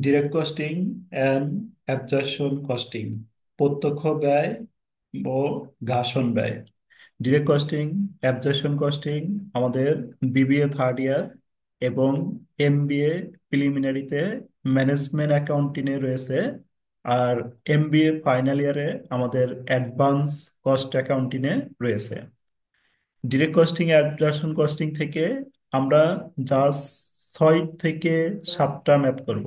Direct costing and absorption costing, প্রত্যক্ষ ব্যয় ও ঘাসন ব্যয়। ডিরেক্ট কস্টিং, অ্যাবজর্পশন কস্টিং আমাদের বিবিএ থার্ড ইয়ার এবং এমবিএ প্রিলিমিনারিতে ম্যানেজমেন্ট অ্যাকাউন্টিংয়ে রয়েছে। আর এমবিএ ফাইনাল ইয়ারে আমাদের অ্যাডভান্স কস্ট অ্যাকাউন্টিংয়ে রয়েছে। ডিরেক্ট কস্টিং অ্যাবজর্পশন কস্টিং থেকে আমরা জাস্ট 6 থেকে 7টা ম্যাথ করব।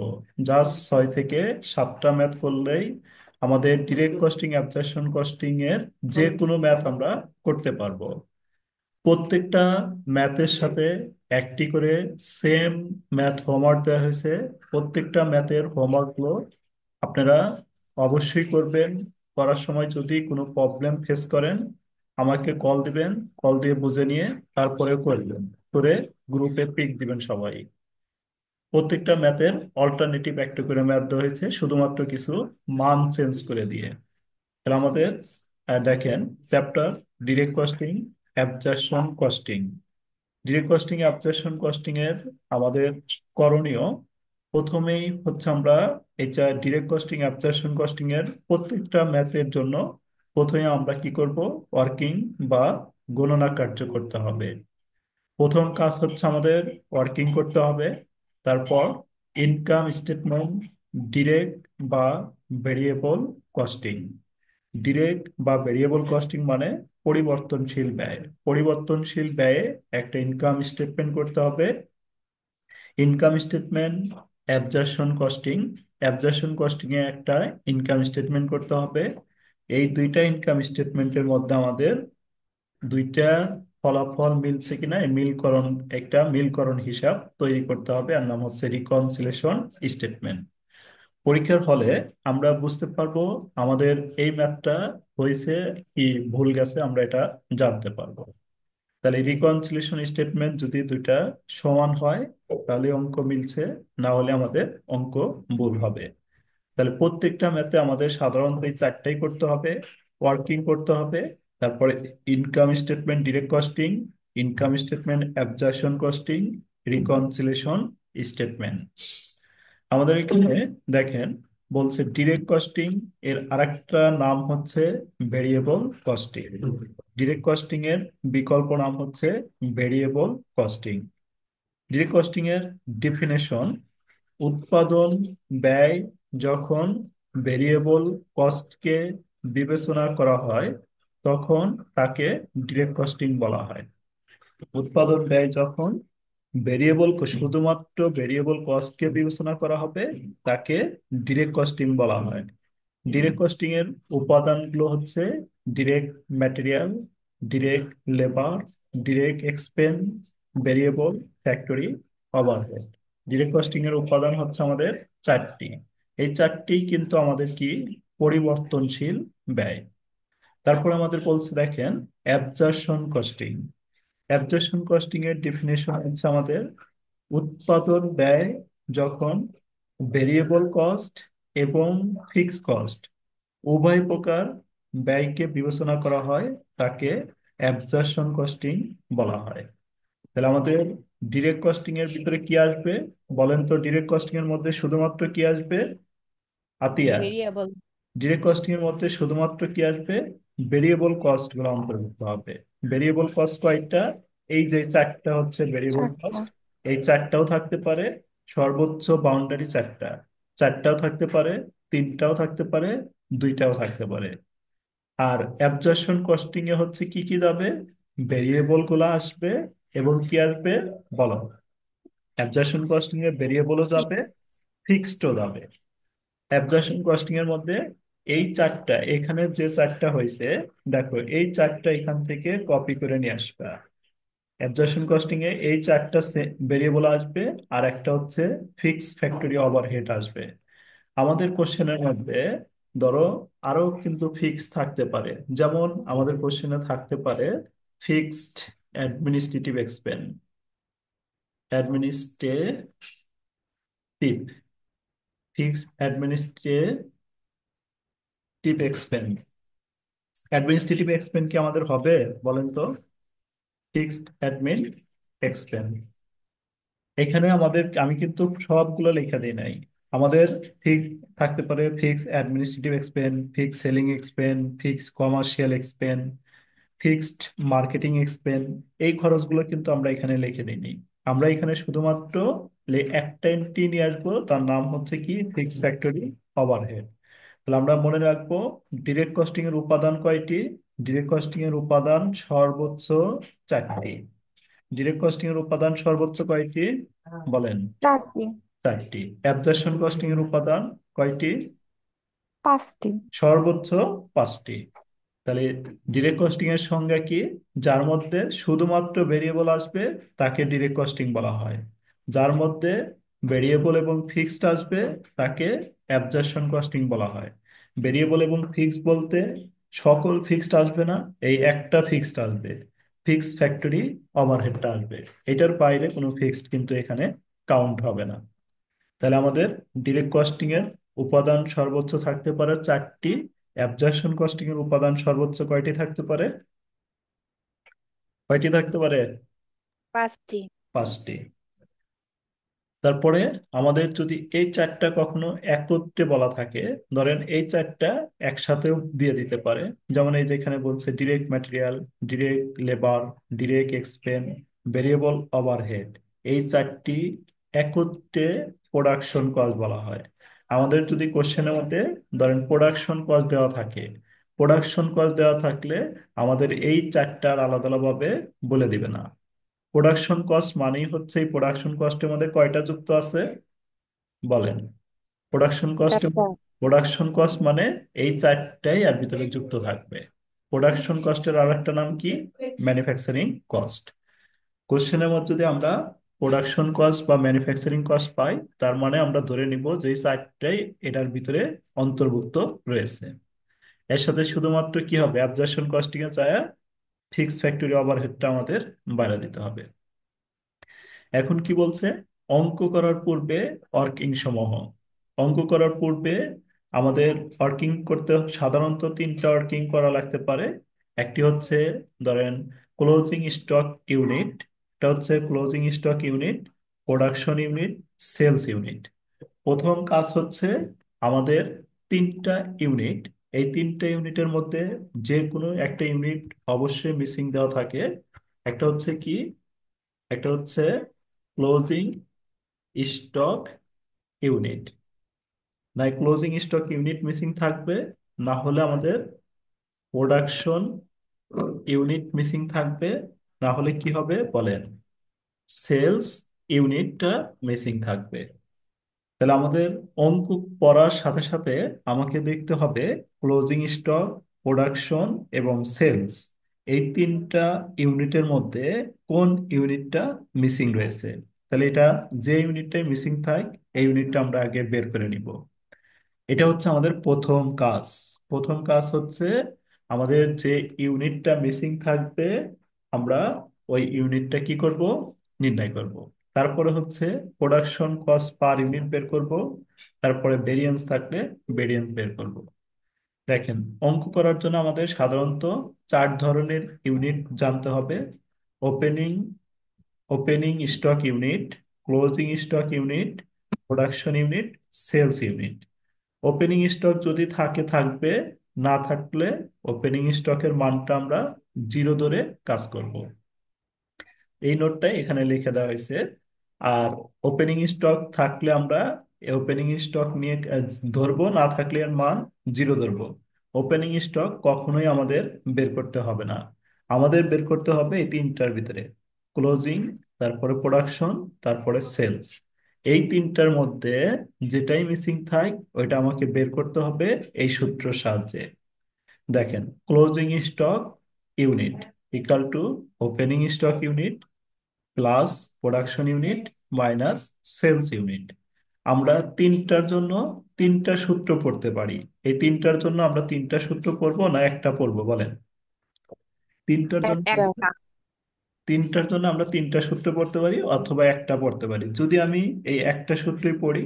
জাস্ট 6 থেকে 7টা ম্যাথ করলেই আমাদের ডিরেক্ট কস্টিং অ্যাবজর্পশন কস্টিং এর যে কোনো ম্যাথ আমরা করতে পারবো। প্রত্যেকটা ম্যাথের সাথে একটি করে সেম ম্যাথ হোমওয়ার্ক দেওয়া হয়েছে। প্রত্যেকটা ম্যাথের হোমওয়ার্কগুলো আপনারা অবশ্যই করবেন। করার সময় যদি কোনো প্রবলেম ফেস করেন আমাকে কল দিবেন, কল দিয়ে বুঝে নিয়ে তারপরে করবেন, করে গ্রুপে পিক দিবেন সবাই। প্রত্যেকটা ম্যাথের অল্টারনেটিভ একটা করে ম্যাথ দেওয়া হয়েছে, শুধুমাত্র কিছু মান চেঞ্জ করে দিয়ে। তাহলে আমাদের দেখেন chapter direct costing, absorption costing. Direct costing absorption costing এর আমাদের করণীয়, প্রথমেই হচ্ছে আমরা এই ডিরেক্ট কস্টিং অ্যাবজর্পশন কস্টিং এর প্রত্যেকটা ম্যাথের জন্য প্রথমে আমরা কি করব, ওয়ার্কিং বা গণনা কার্য করতে হবে। প্রথম কাজ হচ্ছে আমাদের ওয়ার্কিং করতে হবে। তারপর ইনকাম স্টেটমেন্ট, ডিরেক্ট বা ভেরিয়েবল কস্টিং। ডিরেক্ট বা ভেরিয়েবল কস্টিং মানে পরিবর্তনশীল ব্যয়। পরিবর্তনশীল ব্যয়ে একটা ইনকাম স্টেটমেন্ট করতে হবে। Income statement, absorption costing, absorption costing এ একটা ইনকাম স্টেটমেন্ট করতে হবে। এই দুইটা ইনকাম স্টেটমেন্টের মধ্যে আমাদের দুইটা ফলাফল মিলছে কিনা এই একটা মিলকরণ হিসাব তৈরি করতে হবে, আর নাম হচ্ছে রিকনসিলেশন স্টেটমেন্ট। পরীক্ষার হলে আমরা বুঝতে পারবো আমাদের এই ম্যাথটা হয়েছে কি ভুল গেছে, আমরা এটা জানতে পারবো। তাহলে রিকনসিলেশন স্টেটমেন্ট যদি দুইটা সমান হয় তাহলে অঙ্ক মিলছে, না হলে আমাদের অঙ্ক ভুল হবে। তাহলে প্রত্যেকটা ম্যাথে আমাদের সাধারণত এই চারটাই করতে হবে। ওয়ার্কিং করতে হবে, তারপরে income statement direct costing, income statement absorption costing, reconciliation statement. আমাদের এখানে দেখেন বলছে ডিরেক্ট কস্টিং এর আরেকটা নাম হচ্ছে ভেরিয়েবল কস্টিং। ডিরেক্ট কস্টিং এর বিকল্প নাম হচ্ছে ভেরিয়েবল কস্টিং। ডিরেক্ট কস্টিং এর ডেফিনেশন: উৎপাদন ব্যয় যখন ভেরিয়েবল কস্টকে বিবেচনা করা হয় তখন তাকে ডিরেক্ট কস্টিং বলা হয়। উৎপাদন ব্যয় যখন শুধুমাত্র ভেরিয়েবল কস্টকে বিবেচনা করা হবে তাকে ডিরেক্ট কস্টিং বলা হয়। ডিরেক্ট কস্টিং এর উপাদানগুলো হচ্ছে direct material, direct labour, direct expense, variable factory, overhead. Direct costing এর উপাদান হচ্ছে আমাদের চারটি। এই চারটি কিন্তু আমাদের কি পরিবর্তনশীল ব্যয়। তারপর আমাদের বলছে দেখেন অ্যাবজর্পশন কস্টিং। অ্যাবজর্পশন কস্টিং এর ডেফিনেশন হচ্ছে আমাদের উৎপাদন ব্যয় যখন ভেরিয়েবল কস্ট এবং ফিক্সড কস্ট উভয় প্রকার ব্যয়কে বিবেচনা করা হয় তাকে অ্যাবজর্পশন কস্টিং বলা হয়। তাহলে আমাদের ডিরেক্ট কস্টিং এর ভিতরে কি আসবে বলেন তো? ডিরেক্ট কস্টিং এর মধ্যে শুধুমাত্র কি আসবে আতিয়া? ভেরিয়েবল। ডিরেক্ট কস্টিং এর মধ্যে শুধুমাত্র কি আসবে? ভেরিয়েবল কস্ট গুলো অন্তর্ভুক্ত হবে। ভেরিয়েবল কস্ট কয়টা? এই যে চারটা হচ্ছে ভেরিয়েবল চারটা। কস্ট। এই চারটাও থাকতে পারে, সর্বোচ্চ বাউন্ডারি চারটা। চারটাও থাকতে পারে, তিনটাও থাকতে পারে, দুইটাও থাকতে পারে। আর অ্যাবজর্পশন কস্টিং এ হচ্ছে কি কি যাবে? ভেরিয়েবল গুলো আসবে এবং কি আসবে বলো? অ্যাবজর্পশন কস্টিং এ ভেরিয়েবলও যাবে, ফিক্স। ফিক্সডও যাবে। অ্যাবজর্পশন কস্টিং এর মধ্যে এই চারটা, এখানে যে চারটা হয়েছে দেখো এই চারটা এখান থেকে কপি করে নিয়ে আসবা। অ্যাবজর্পশন কস্টিং এ এই চারটা ভেরিয়েবল আসবে, আর একটা হচ্ছে ফিক্স ফ্যাক্টরি ওভারহেড আসবে। আমাদের কোশ্চেনের মধ্যে ধরো আরো কিন্তু ফিক্স থাকতে পারে, যেমন আমাদের কোশ্চেনে থাকতে পারে fixed administrative expense, administrative, fixed administrative expense. Administrative expense কি আমাদের হবে বলেন তো? Fixed admin expense. এখানে আমাদের আমি কিন্তু সবগুলো লেখা দিই নাই। আমাদের ঠিক থাকতে পারে fix administrative expense, fix selling expense, fix commercial expense, fixed marketing expense. এই খরচগুলো কিন্তু আমরা এখানে লিখে দিইনি। আমরা এখানে শুধুমাত্র একটা এন্ট্রি নিয়ে আসবো, তার নাম হচ্ছে কি ফিক্স ফ্যাক্টরি ওভারহেড। তাহলে আমরা মনে রাখবো ডিরেক্ট কস্টিং এর উপাদান কয়টি। ডিরেক্ট কস্টিং এর উপাদান সর্বোচ্চ চারটি। ডিরেক্ট কস্টিং এর উপাদান সর্বোচ্চ কয়টি বলেন? চারটি। চারটি। অ্যাবজর্পশন কস্টিং এর উপাদান কয়টি? পাঁচটি। সর্বোচ্চ পাঁচটি। তাহলে ডিরেক্ট কস্টিং এর সংজ্ঞা কি? যার মধ্যে শুধুমাত্র ভেরিয়েবল আসবে তাকে ডিরেক্ট কস্টিং বলা হয়। যার মধ্যে ভেরিয়েবল এবং ফিক্সড আসবে তাকে অ্যাবজর্পশন কস্টিং বলা হয়। ভেরিয়েবল এবং ফিক্সড বলতে সকল ফিক্সড আসবে না, এই একটা ফিক্সড আসবে, ফিক্স ফ্যাক্টরি ওভারহেডটা আসবে। এটার বাইরে কোনো ফিক্সড কিন্তু এখানে কাউন্ট হবে না। তাহলে আমাদের ডিরেক্ট কস্টিং এর উপাদান সর্বোচ্চ থাকতে পারে চারটি। অ্যাবজর্পশন কস্টিং এর উপাদান সর্বোচ্চ কয়টি থাকতে পারে? কয়টি থাকতে পারে? পাঁচটি। পাঁচটি। তারপরে আমাদের যদি এই চারটা কখনো একত্রে বলা থাকে, ধরেন এই চারটা একসাথেও দিয়ে দিতে পারে। যেমন এই যে এখানে বলছে direct material, direct labour, direct expense, variable overhead. এই চারটি একত্রে প্রোডাকশন কস্ট বলা হয়। আমাদের যদি কোশ্চেনের মধ্যে ধরেন প্রোডাকশন কস্ট দেওয়া থাকে, প্রোডাকশন কস্ট দেওয়া থাকলে আমাদের এই চারটার আলাদা আলাদাভাবে বলে দিবে না। প্রোডাকশন কস্ট মানেই হচ্ছে এই প্রোডাকশন কস্টের মধ্যে কয়টা যুক্ত আছে বলেন? প্রোডাকশন কস্ট, চারটা। প্রোডাকশন কস্ট মানে এই চারটাই এর ভিতরে যুক্ত থাকবে। প্রোডাকশন কস্টের আর একটা নাম কি? Manufacturing cost. কোশ্চেনের মধ্যে যদি আমরা প্রোডাকশন কস্ট বা ম্যানুফ্যাকচারিং কস্ট পাই, তার মানে আমরা ধরে নিব যে এই চারটাই এটার ভিতরে অন্তর্ভুক্ত রয়েছে। এর সাথে শুধুমাত্র কি হবে, অ্যাবজর্পশন কস্টিং এ যায় ফিক্স ফ্যাক্টরি ওভারহেডটা আমাদের বাইরে দিতে হবে। এখন কি বলছে? অঙ্ক করার পূর্বে ওয়ার্কিং সমূহ। অঙ্ক করার পূর্বে আমাদের ওয়ার্কিং করতে সাধারণত তিনটা ওয়ার্কিং করা লাগতে পারে। একটি হচ্ছে ধরেন ক্লোজিং স্টক ইউনিট, এটা হচ্ছে closing stock unit, production unit, sales unit. প্রথম কাজ হচ্ছে আমাদের তিনটা ইউনিট, এই তিনটা ইউনিটের মধ্যে যে কোনো একটা ইউনিট অবশ্যই মিসিং দেওয়া থাকে। একটা হচ্ছে কি, একটা হচ্ছে ক্লোজিং স্টক ইউনিট। না ক্লোজিং স্টক ইউনিট মিসিং থাকবে, না হলে আমাদের প্রোডাকশন ইউনিট মিসিং থাকবে, না হলে কি হবে বলেন? সেলস ইউনিটটা মিসিং থাকবে। তাহলে আমাদের অঙ্ক পড়ার সাথে সাথে আমাকে দেখতে হবে ক্লোজিং স্টক, প্রোডাকশন এবং সেলস, এই তিনটা ইউনিটের মধ্যে কোন ইউনিটটা মিসিং রয়েছে। তাহলে এটা যে ইউনিটটাই মিসিং থাক, এই ইউনিটটা আমরা আগে বের করে নিব। এটা হচ্ছে আমাদের প্রথম কাজ। প্রথম কাজ হচ্ছে আমাদের যে ইউনিটটা মিসিং থাকবে, আমরা ওই ইউনিটটা কি করব, নির্ণয় করব। তারপরে হচ্ছে প্রোডাকশন কস্ট পার ইউনিট বের করব। তারপরে ভেরিয়েন্স থাকলে ভেরিয়েন্স বের করব। দেখেন, অঙ্ক করার জন্য আমাদের সাধারণত চার ধরনের ইউনিট জানতে হবে: opening, opening stock unit, closing stock unit, production unit, sales unit. Opening stock যদি থাকে থাকবে, না থাকলে ওপেনিং স্টকের মানটা আমরা জিরো ধরে কাজ করব। এই নোটটাই এখানে লিখে দেওয়া হয়েছে। আর ওপেনিং স্টক থাকলে আমরা ওপেনিং স্টক নিয়ে ধরবো, না থাকলে এর মান জিরো ধরবো। ওপেনিং স্টক কখনোই আমাদের বের করতে হবে না। আমাদের বের করতে হবে এই তিনটার ভিতরে: ক্লোজিং, তারপরে প্রোডাকশন, তারপরে সেলস। এই তিনটার মধ্যে যেটাই মিসিং থাক ওইটা আমাকে বের করতে হবে এই সূত্রের সাহায্যে। দেখেন, closing stock unit equal to opening stock unit plus production unit minus sales unit. আমরা তিনটার জন্য তিনটা সূত্র পড়তে পারি। এই তিনটার জন্য আমরা তিনটা সূত্র পড়বো না একটা পড়বো বলেন? তিনটার জন্য একটা। তিনটার জন্য আমরা তিনটা সূত্র পড়তে পারি অথবা একটা পড়তে পারি। যদি আমি এই একটা সূত্রই পড়ি,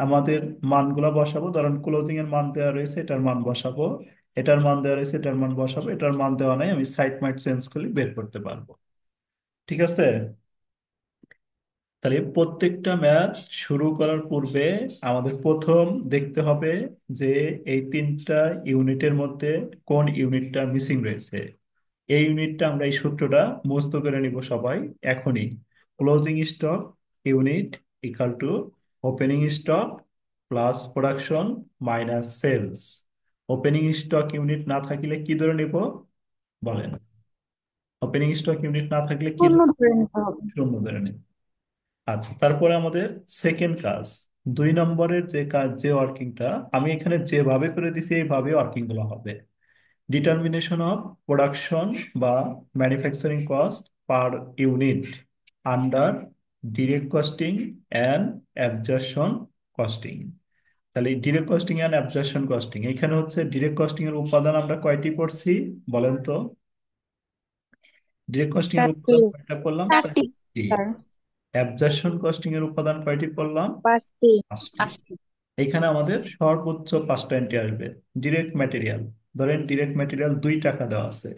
আমাদের মানগুলা বসাবো। ধরেন ক্লোজিং এর মান দেওয়া রয়েছে, এটার মান বসাবো। এটার মান দেওয়া রয়েছে, এটার মান বসাবো। এটার মান দেওয়া নাই, আমি সাইড মাইড চেঞ্জ করলে বের করতে পারবো। ঠিক আছে? তাহলে প্রত্যেকটা ম্যাথ শুরু করার পূর্বে আমাদের প্রথম দেখতে হবে যে এই তিনটা ইউনিটের মধ্যে কোন ইউনিটটা মিসিং রয়েছে। এই ইউনিটটা আমরা এই সূত্রটা মুখস্থ করে নিব সবাই এখনই। Closing stock unit equal to opening stock plus production minus sales. Opening stock unit না থাকলে কি ধরে নিব বলেন? ওপেনিং স্টক ইউনিট না থাকলে কি শূন্য ধরে নিতে হবে। শূন্য ধরে নিব। আচ্ছা, তারপরে আমাদের সেকেন্ড কাজ, 2 নম্বরের যে কাজ, যে ওয়ার্কিংটা আমি এখানে যেভাবে করে দিছি এইভাবে ওয়ার্কিং গুলো হবে। ডিটারমিনেশন অফ প্রোডাকশন বা manufacturing cost per unit under direct costing and absorption costing. তাহলে direct costing and absorption costing, এখানে হচ্ছে ডিরেক্ট কস্টিং এর উপাদান আমরা কয়টি পড়ছি বলেন তো? ডিরেক্ট কস্টিং এর চারটি। উপাদান কয়টা পড়লাম? চারটি, চারটি। স্যার। অ্যাবজর্পশন কস্টিং এর উপাদান কয়টি পড়লাম? পাঁচটি। পাঁচটি। এখানে আমাদের সর্বোচ্চ 5টা এন্ট্রি আসবে। ডিরেক্ট ম্যাটেরিয়াল, ধরেন ডিরেক্ট ম্যাটেরিয়াল 2 টাকা দেওয়া আছে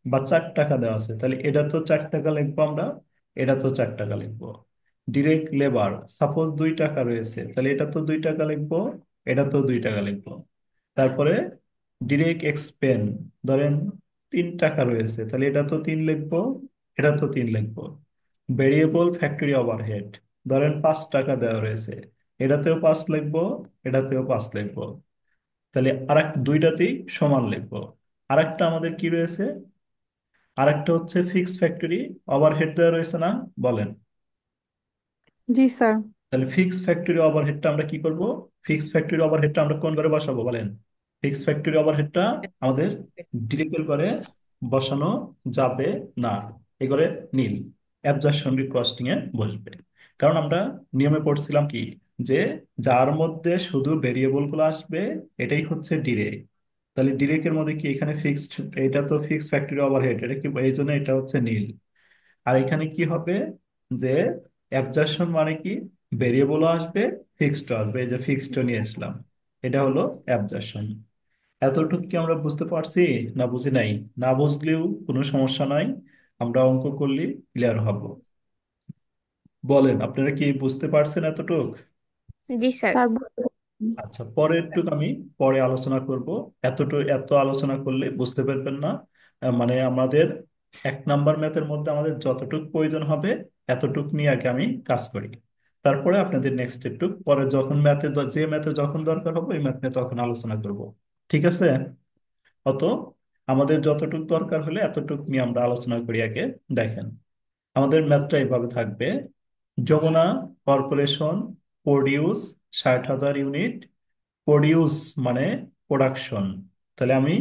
বা 4 টাকা দেওয়া আছে, তাহলে এটা তো 4 টাকা লিখবো আমরা, এটা তো 4 টাকা লিখবো। ডিরেক্ট লেবার সাপোজ 2 টাকা রয়েছে, তাহলে এটা তো 2 টাকা লিখবো, এটা তো 2 টাকা লিখবো। তারপরে ডিরেক্ট এক্সপেন, ধরেন 3 টাকা রয়েছে, তাহলে এটা তো 3 লিখবো, এটা তো 3 লিখবো। ভেরিয়েবল ফ্যাক্টরি ওভারহেড, ধরেন 5 টাকা দেওয়া রয়েছে, এটাতেও 5 লিখবো, এটাতেও 5 লিখবো। তাহলে দুইটাতেই সমান লিখবো। আরেকটা আমাদের কি রয়েছে? আরেকটা হচ্ছে ফিক্স ফ্যাক্টরি ওভারহেড দেওয়া রয়েছে না, বলেন? জি স্যার। তাহলে ফিক্স ফ্যাক্টরি ওভারহেডটা আমরা কি করব? ফিক্স ফ্যাক্টরি ওভারহেডটা আমরা কোন ঘরে বসাবো বলেন? ফিক্স ফ্যাক্টরি ওভারহেডটা আমাদের ডিরেক্ট করে বসানো যাবে না, এ করে নীল অ্যাবজর্পশন কস্টিং এ বসবে। কারণ আমরা নিয়মে পড়ছিলাম কি, যে যার মধ্যে শুধু ভেরিয়েবল গুলো আসবে এটাই হচ্ছে ডিরেক্ট। তাহলে ডিরেক্টের মধ্যে কি এখানে ফিক্সড, এটা তো ফিক্স ফ্যাক্টরি ওভারহেড, এটা কি এই জন্য এটা হচ্ছে নীল। আর এখানে কি হবে, যে অ্যাবজর্পশন মানে কি, ভেরিয়েবলও আসবে, ফিক্সড আসবে, এই যে ফিক্সড নিয়ে আসলাম, এটা হলো অ্যাবজর্পশন। এতটুকু কি আমরা বুঝতে পারছি না বুঝি নাই? না বুঝলেও কোনো সমস্যা নাই, আমরা অঙ্ক করলে ক্লিয়ার হব। বলেন আপনারা কি বুঝতে পারছেন এতটুক? জি স্যার। স্যার বুঝতে পারছি। আচ্ছা, পরের টুক আমি পরে আলোচনা করব। এত আলোচনা করলে বুঝতে পারবেন না। মানে আমাদের 1 নাম্বার ম্যাথের মধ্যে আমাদের যতটুক প্রয়োজন হবে এতটুক নিয়ে আগে আমি কাজ করি। তারপরে আপনাদের নেক্সট একটু পরে যখন যে ম্যাথে যখন দরকার হবে ওই ম্যাথ নিয়ে তখন আলোচনা করব। ঠিক আছে? অত আমাদের যতটুক দরকার হলে এতটুক নিয়ে আমরা আলোচনা করি আগে। দেখেন, আমাদের ম্যাথটা এভাবে থাকবে। Jamuna corporation produce 60,000 unit. Produce মানে প্রোডাকশন। তাহলে আমি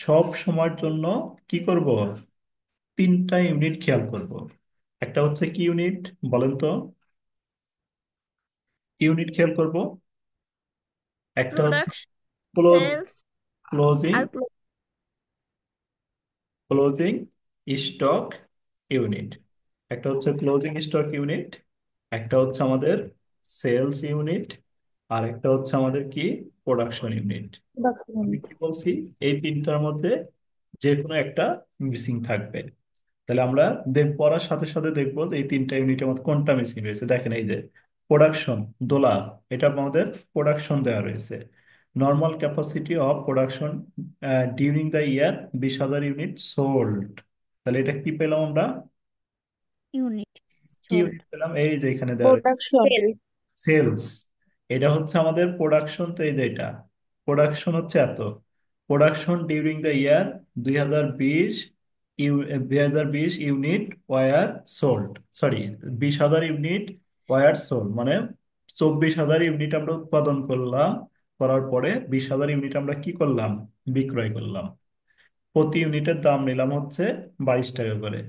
সব সময়ের জন্য কি করব? 3টা ইউনিট খেয়াল করব। একটা হচ্ছে কি ইউনিট বলেন তো? কি ইউনিট খেয়াল করব? একটা হচ্ছে প্রোডাক্ট, ক্লোজ সেলস ক্লোজিং আর ক্লোজিং স্টক ইউনিট। একটা হচ্ছে ক্লোজিং স্টক ইউনিট, একটা হচ্ছে আমাদের সেলস ইউনিট, আর একটা হচ্ছে আমাদের কি প্রোডাকশন ইউনিট। আমি প্রোডাক্ট। কি বলছি, এই তিনটার মধ্যে যে কোনো একটা মিসিং থাকবে। তাহলে আমরা পড়ার সাথে সাথে দেখবো যে এই 3টা ইউনিটের মধ্যে কোনটা মিসিং রয়েছে। দেখেন এই যে প্রোডাকশন, দোলা, এটা আমাদের প্রোডাকশন দেওয়া রয়েছে। Normal capacity of production during the year 20,000 unit sold. তাহলে এটা কি পেলাম আমরা? ইউনিট কি সোল্ড। ইউনিট পেলাম? এই যে এখানে দেওয়া প্রোডাকশন। সেল। সেলস। এটা হচ্ছে আমাদের প্রোডাকশন, তো এই যে এটা প্রোডাকশন হচ্ছে এত। Production during the year 2020, 2020 unit were sold, sorry 20,000 unit were sold, মানে 24,000 ইউনিট আমরা উৎপাদন করলাম, করার পরে 20,000 ইউনিট আমরা কি করলাম? বিক্রয় করলাম। প্রতি ইউনিটের দাম নিলাম হচ্ছে 22 টাকা করে।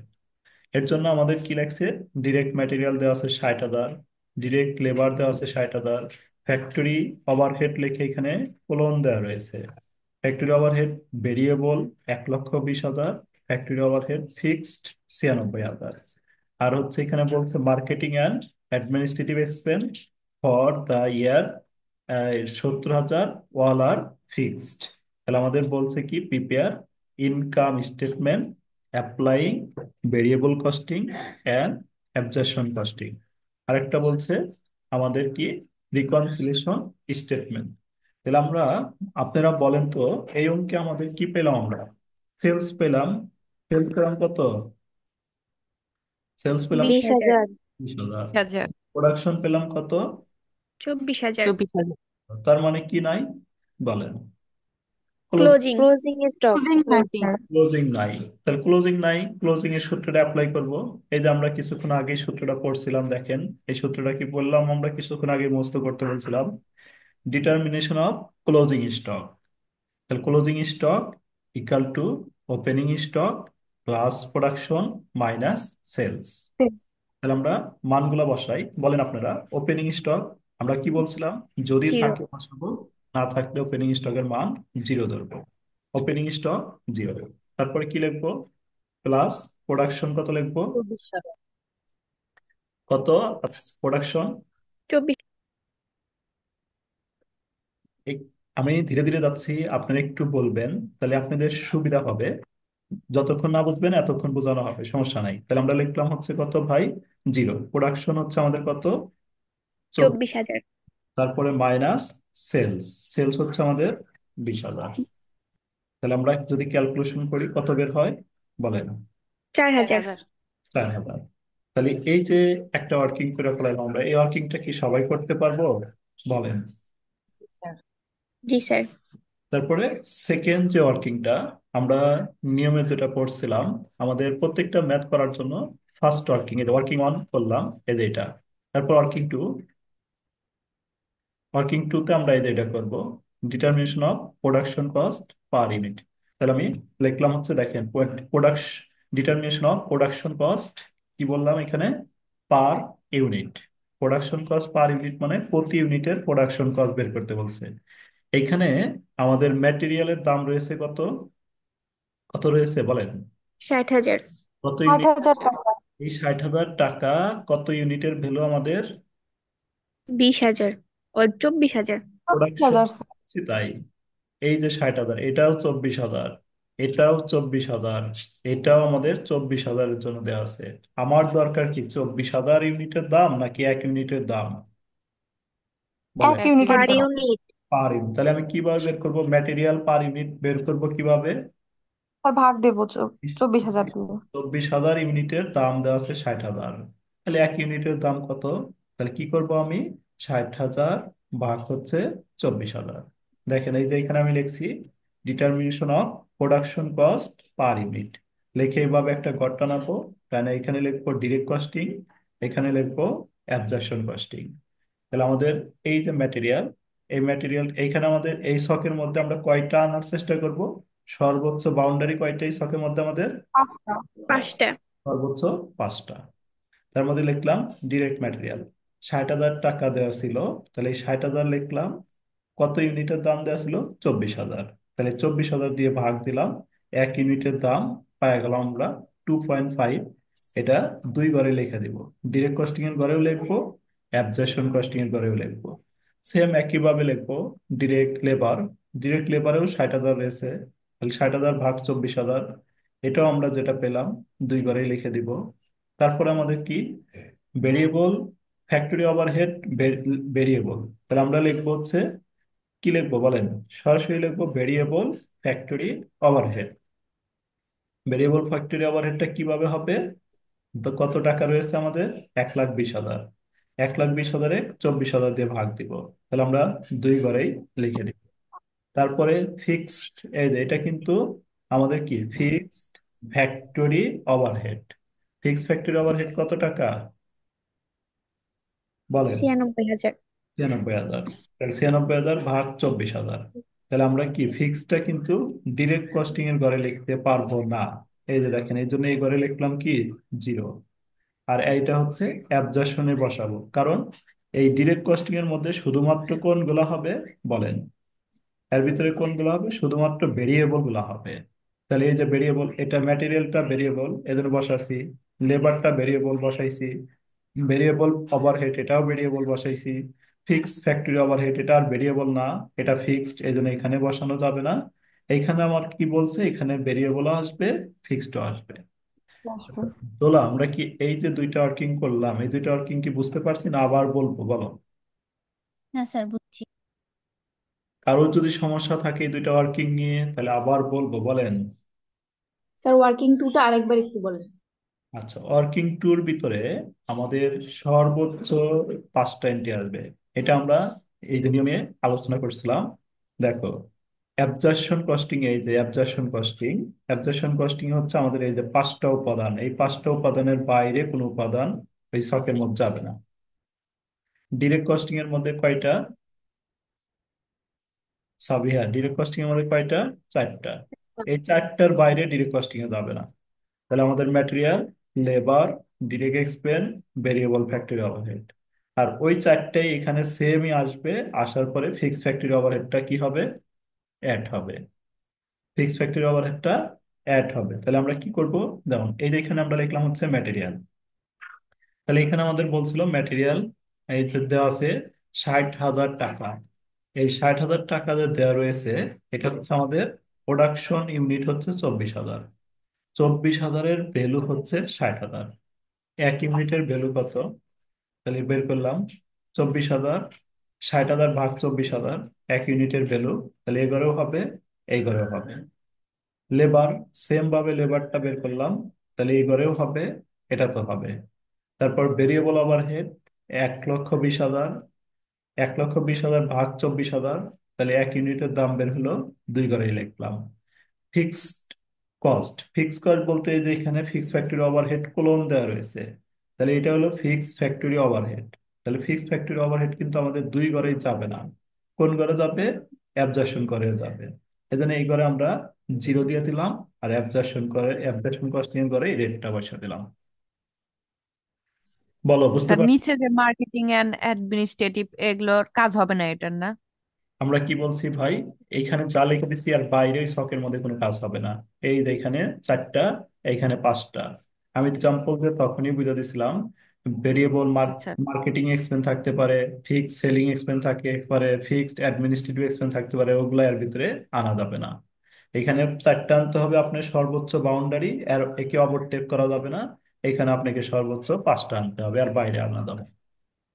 এর জন্য আমাদের কি লাগছে? ডিরেক্ট ম্যাটেরিয়াল দেওয়া আছে 60,000, ডিরেক্ট লেবার দেওয়া আছে 60,000, ফ্যাক্টরি ওভারহেড লিখে এখানে কোলন দেওয়া রয়েছে। Factory overhead variable 1,20,000, factory overhead fixed 96,000। আর হচ্ছে এখানে বলছে marketing and administrative expense for the year 70,000, all are fixed. তাহলে আমাদের বলছে কি, prepare income statement applying variable costing and absorption costing. আরেকটা বলছে আমাদের কি রিকনসিলিয়েশন স্টেটমেন্ট। তাহলে আমরা, আপনারা বলেন তো, এই অঙ্কে আমাদের কি পেলাম আমরা? সেলস পেলাম। সেলস পেলাম কত? সেলস পেলাম 20,000। 20,000। 20,000। প্রোডাকশন পেলাম কত? 24,000। 24,000। তার মানে কি নাই বলেন? ক্লোজিং। Closing stock. ক্লোজিং নাই স্যার। ক্লোজিং নাই। তাহলে ক্লোজিং নাই, ক্লোজিং এর সূত্রটা অ্যাপ্লাই করব। এই যে আমরা কিছুক্ষণ আগে সূত্রটা পড়ছিলাম, দেখেন এই সূত্রটা কি বললাম, আমরা কিছুক্ষণ আগে মুখস্থ করতে বলছিলাম, ডিটারমিনেশন অফ ক্লোজিং স্টক। তাহলে closing stock equal to opening stock plus production minus sales. তাহলে আমরা মানগুলা বসাই, বলেন আপনারা। ওপেনিং স্টক আমরা কি বলছিলাম, যদি 0। থাকে বসাবো, না থাকলে ওপেনিং স্টকের মান জিরো ধরবো। Opening stock zero. তারপরে কি লিখবো? প্লাস প্রোডাকশন কত লিখবো? 24,000। কত প্রোডাকশন? 24। আমি ধীরে ধীরে যাচ্ছি, আপনারা একটু বলবেন, তাহলে আপনাদের সুবিধা হবে। যতক্ষণ না বুঝবেন এতক্ষণ বোঝানো হবে, সমস্যা নাই। তাহলে আমরা লিখলাম হচ্ছে কত ভাই? জিরো। প্রোডাকশন হচ্ছে আমাদের কত? 24। 24,000। তারপরে মাইনাস সেলস। সেলস হচ্ছে আমাদের 20,000। তাহলে আমরা যদি ক্যালকুলেশন করি কত বের হয় বলেন? 4,000। 4,000। তাহলে এই যে একটা ওয়ার্কিং করে ফেলাম আমরা, এই ওয়ার্কিংটা কি সবাই করতে পারবো বলেন? জি স্যার। তারপরে সেকেন্ড যে ওয়ার্কিংটা, আমরা নিয়মে যেটা পড়ছিলাম, আমাদের প্রত্যেকটা ম্যাথ করার জন্য ফার্স্ট ওয়ার্কিং, এটা ওয়ার্কিং ওয়ান করলাম, এই যে এটা। তারপর ওয়ার্কিং টু, ওয়ার্কিং টুতে আমরা এই যে এটা করবো, determination of production cost per unit. তাহলে আমি লিখলাম হচ্ছে, দেখেন, production, determination of production cost, কি বললাম এখানে? Per unit. Production cost per unit মানে প্রতি ইউনিটের প্রোডাকশন কস্ট বের করতে বলছে। এইখানে আমাদের ম্যাটেরিয়ালের দাম রয়েছে কত? কত রয়েছে বলেন? 60,000। কত আট ইউনিট? হাজার টাকা এই 60,000 টাকা কত ইউনিটের ভ্যালু আমাদের? 20,000 ও 24,000। Production 20,000 sir. তাই। এই যে 60,000, এটাও 24,000, এটাও 24,000, এটাও আমাদের 24,000-এর জন্য দেওয়া আছে। আমার দরকার কি 24,000 ইউনিটের দাম নাকি এক ইউনিটের দাম এক বলেন? ইউনিটের পার দাম ইউনিট। Per unit. তাহলে আমি কিভাবে বের করবো? ম্যাটেরিয়াল পার ইউনিট বের করবো কিভাবে? আর ভাগ দেবো 24,000 দিয়ে। 24,000 ইউনিটের দাম দেওয়া আছে 60,000। তাহলে এক ইউনিটের দাম কত? তাহলে কি করব আমি? 60,000 ভাগ হচ্ছে 24,000। দেখেন এই যে এখানে আমি লিখছি determination of production cost per unit, লিখে এইভাবে একটা ঘর টানাবো। তাহলে এখানে লিখবো ডিরেক্ট কস্টিং, এখানে লিখবো অ্যাবজর্পশন কস্টিং। তাহলে আমাদের এই যে ম্যাটেরিয়াল, এই ম্যাটেরিয়াল এইখানে আমাদের এই ছকের মধ্যে আমরা কয়টা আনার চেষ্টা করব? সর্বোচ্চ বাউন্ডারি কয়টা এই ছকের মধ্যে আমাদের? পাঁচটা। 5টা। সর্বোচ্চ 5টা। তার মধ্যে লিখলাম ডিরেক্ট ম্যাটেরিয়াল, 60,000 টাকা দেওয়া ছিল। তাহলে এই 60,000 লিখলাম, কত ইউনিটের দাম দেওয়া ছিল? 24,000। তাহলে 24,000 দিয়ে ভাগ দিলাম, এক ইউনিটের দাম পাই গেলাম আমরা 2.5। এটা দুই ঘরে লিখে দিব, ডিরেক্ট কস্টিং এর ঘরেও লিখবো, অ্যাবজর্পশন কস্টিং এর ঘরেও লিখবো। সেম একইভাবে লিখবো ডিরেক্ট লেবার, ডিরেক্ট লেবারেও 60,000 রয়েছে। তাহলে 60,000 ভাগ 24,000, এটাও আমরা যেটা পেলাম দুই ঘরেই লিখে দিব। তারপরে আমাদের কি ভেরিয়েবল, ফ্যাক্টরি ওভারহেড ভেরিয়েবল। তাহলে আমরা লিখবো হচ্ছে, কি লিখবো বলেন? সরাসরি লিখবো variable factory overhead. Variable factory ওভারহেডটা কিভাবে হবে? তো কত টাকা রয়েছে আমাদের? 1,20,000। 1,20,000-এ 24,000 দিয়ে ভাগ দিব। তাহলে আমরা দুই ঘরেই লিখে দিব। তারপরে ফিক্সড, এই যে এটা কিন্তু আমাদের কি fixed factory overhead. Fixed factory overhead কত টাকা বলেন? 96,000। 96,000। তাহলে 96,000 ভাগ 24,000। তাহলে আমরা কি ফিক্সডটা কিন্তু ডিরেক্ট কস্টিং এর ঘরে লিখতে পারবো না। এই যে দেখেন, এই জন্য এই ঘরে লিখলাম কি জিরো। আর এইটা হচ্ছে অ্যাবজর্পশনে বসাবো, কারণ এই ডিরেক্ট কস্টিং এর মধ্যে শুধুমাত্র কোনগুলো হবে বলেন? এর ভিতরে কোনগুলো হবে? শুধুমাত্র ভেরিয়েবল গুলো হবে। তাহলে এই যে ভেরিয়েবল, এটা ম্যাটেরিয়ালটা ভেরিয়েবল এজন্য বসাইছি, লেবারটা ভেরিয়েবল বসাইছি, ভেরিয়েবল ওভারহেড এটাও ভেরিয়েবল বসাইছি, ফিক্সড ফ্যাক্টরি ওভারহেড এটা আর ভেরিয়েবল না, এটা ফিক্সড, এই জন্য এখানে বসানো যাবে না। এইখানে আমার কি বলছে, এখানে ভেরিয়েবলও আসবে, ফিক্সডও আসবে। আসবো। দোলা, আমরা কি এই যে দুইটা ওয়ার্কিং করলাম, এই দুইটা ওয়ার্কিং কি বুঝতে পারছি না আবার বলবো, বলো? হ্যাঁ স্যার, বুঝছি। কারোর যদি সমস্যা থাকে এই দুইটা ওয়ার্কিং নিয়ে, তাহলে আবার বলবো, বলেন। স্যার ওয়ার্কিং টুটা আরেকবার একটু বলেন। আচ্ছা, ওয়ার্কিং ট্যুর ভিতরে আমাদের সর্বোচ্চ 5টা এন্ট্রি আসবে। এটা আমরা এই যে নিয়মে আলোচনা করছিলাম। দেখো, অ্যাবজারশন কস্টিং, এই যে অ্যাবজারশন কস্টিং হচ্ছে আমাদের এই যে 5টা উপাদান, এই 5টা উপাদানের বাইরে কোনো উপাদান এই ছকের মধ্যে যাবে না। ডিরেক্ট কস্টিং এর মধ্যে কয়টা, সাবিহা? ডিরেক্ট কস্টিং এর মধ্যে কয়টা? 4টা। এই 4টার বাইরে ডিরেক্ট কস্টিং এ যাবে না। তাহলে আমাদের material, labour, direct expense, variable factory overhead. আর ওই 4টাই এখানে সেমই আসবে। আসার পরে ফিক্স ফ্যাক্টরি ওভারহেডটা কি হবে? অ্যাড হবে। ফিক্স ফ্যাক্টরি ওভারহেডটা অ্যাড হবে। তাহলে আমরা কি করব? যেমন এই যে এখানে আমরা লিখলাম হচ্ছে ম্যাটেরিয়াল। তাহলে এখানে আমাদের বলছিল ম্যাটেরিয়াল এই যে দেওয়া আছে 60,000 টাকা। এই 60,000 টাকা যে দেওয়া রয়েছে, এটা হচ্ছে আমাদের প্রোডাকশন ইউনিট হচ্ছে 24,000। 24,000-এর ভ্যালু হচ্ছে 60,000। এক ইউনিটের ভ্যালু কত? তাহলে বের করলাম 24,000, 60,000 ভাগ 24,000, এক ইউনিটের ভ্যালু। তাহলে এই ঘরেও হবে, এই ঘরেও হবে। লেবার, সেম ভাবে লেবারটা বের করলাম। তাহলে এই ঘরেও হবে, এটা তো হবে। তারপর ভেরিয়েবল ওভারহেড 1,20,000, 1,20,000 ভাগ 24,000। তাহলে এক ইউনিটের দাম বের হলো, দুই ঘরেই লিখলাম। ফিক্সড কস্ট বলতে এই যে এখানে ফিক্স ফ্যাক্টরি ওভারহেড কোলন দেওয়া রয়েছে। তাহলে এটা হলো ফিক্স ফ্যাক্টরি ওভারহেড। তাহলে ফিক্স ফ্যাক্টরি ওভারহেড কিন্তু আমাদের দুই ঘরেই যাবে না। কোন ঘরে যাবে? অ্যাবজর্পশন করে যাবে। এজন্য এই ঘরে আমরা 0 দিয়ে দিলাম। আর অ্যাবজর্পশন কস্টিং ঘরে এই রেটটা বসে দিলাম। বলো, বুঝতে তার পারছো? নিচে যে মার্কেটিং এন্ড অ্যাডমিনিস্ট্রেটিভ এগুলোর কাজ হবে না এটার, না? আমরা কি বলছি ভাই? এইখানে যা লিখে দিচ্ছি আর বাইরে ওই ছকের মধ্যে কোনো কাজ হবে না। এই যে এখানে 4টা, এইখানে 5টা। আমি এক্সাম্পল দিয়ে তখনই বুঝে দিছিলাম। ভেরিয়েবল জি স্যার। মার্কেটিং এক্সপেন্স থাকতে পারে, ফিক্সড সেলিং এক্সপেন্স থাকতে পারে, ফিক্সড অ্যাডমিনিস্ট্রেটিভ এক্সপেন্স থাকতে পারে, ওগুলো এর ভিতরে আনা যাবে না। এখানে 4টা আনতে হবে আপনার সর্বোচ্চ বাউন্ডারি, আর একে ওভারটেক করা যাবে না। এখানে আপনাকে সর্বোচ্চ 5টা আনতে হবে, আর বাইরে আনা যাবে না।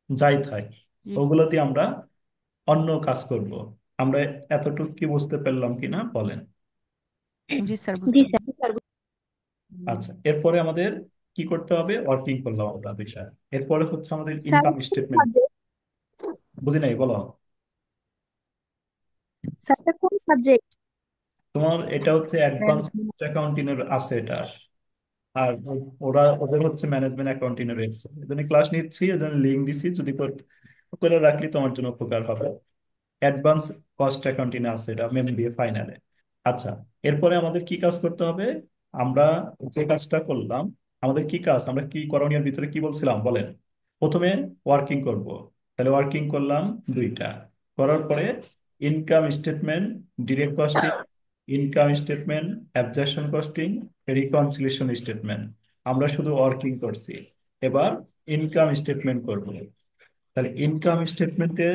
যাই থাক, জি ওগুলো দিয়ে আমরা অন্য কাজ করব। আমরা এতটুকু কি বুঝতে পারলাম কিনা, বলেন? জি স্যার, জি বুঝতে পারছি। স্যার। আচ্ছা, এরপরে আমাদের কি করতে হবে? ওয়ার্কিং করলাম আমরা বিষয়। এরপরে হচ্ছে আমাদের স্যার ইনকাম কোন স্টেটমেন্ট। সাবজেক্ট? বুঝি নাই, বলো। স্যার এটা কোন সাবজেক্ট? তোমার এটা হচ্ছে অ্যাডভান্স অ্যাকাউন্টিং এর আছে এটা। আর ওদের হচ্ছে ম্যানেজমেন্ট অ্যাকাউন্টিং এর রয়েছে। এজন্য ক্লাস নিচ্ছি, এজন্য লিঙ্ক দিছি, যদি করে রাখলি তোমার জন্য উপকার হবে। অ্যাডভান্স কস্ট অ্যাকাউন্টিং আছে এটা এমবিএ ফাইনালে। আচ্ছা, এরপরে আমাদের কি কাজ করতে হবে? আমরা যে কাজটা করলাম, আমাদের কি কাজ, আমরা কি করণীয় ভিতরে কি বলছিলাম, বলেন? প্রথমে ওয়ার্কিং করব। তাহলে ওয়ার্কিং করলাম দুইটা। করার পরে income statement, direct costing, income statement, absorption costing, reconciliation statement. আমরা শুধু ওয়ার্কিং করছি। এবার ইনকাম স্টেটমেন্ট করব। তাহলে ইনকাম স্টেটমেন্টে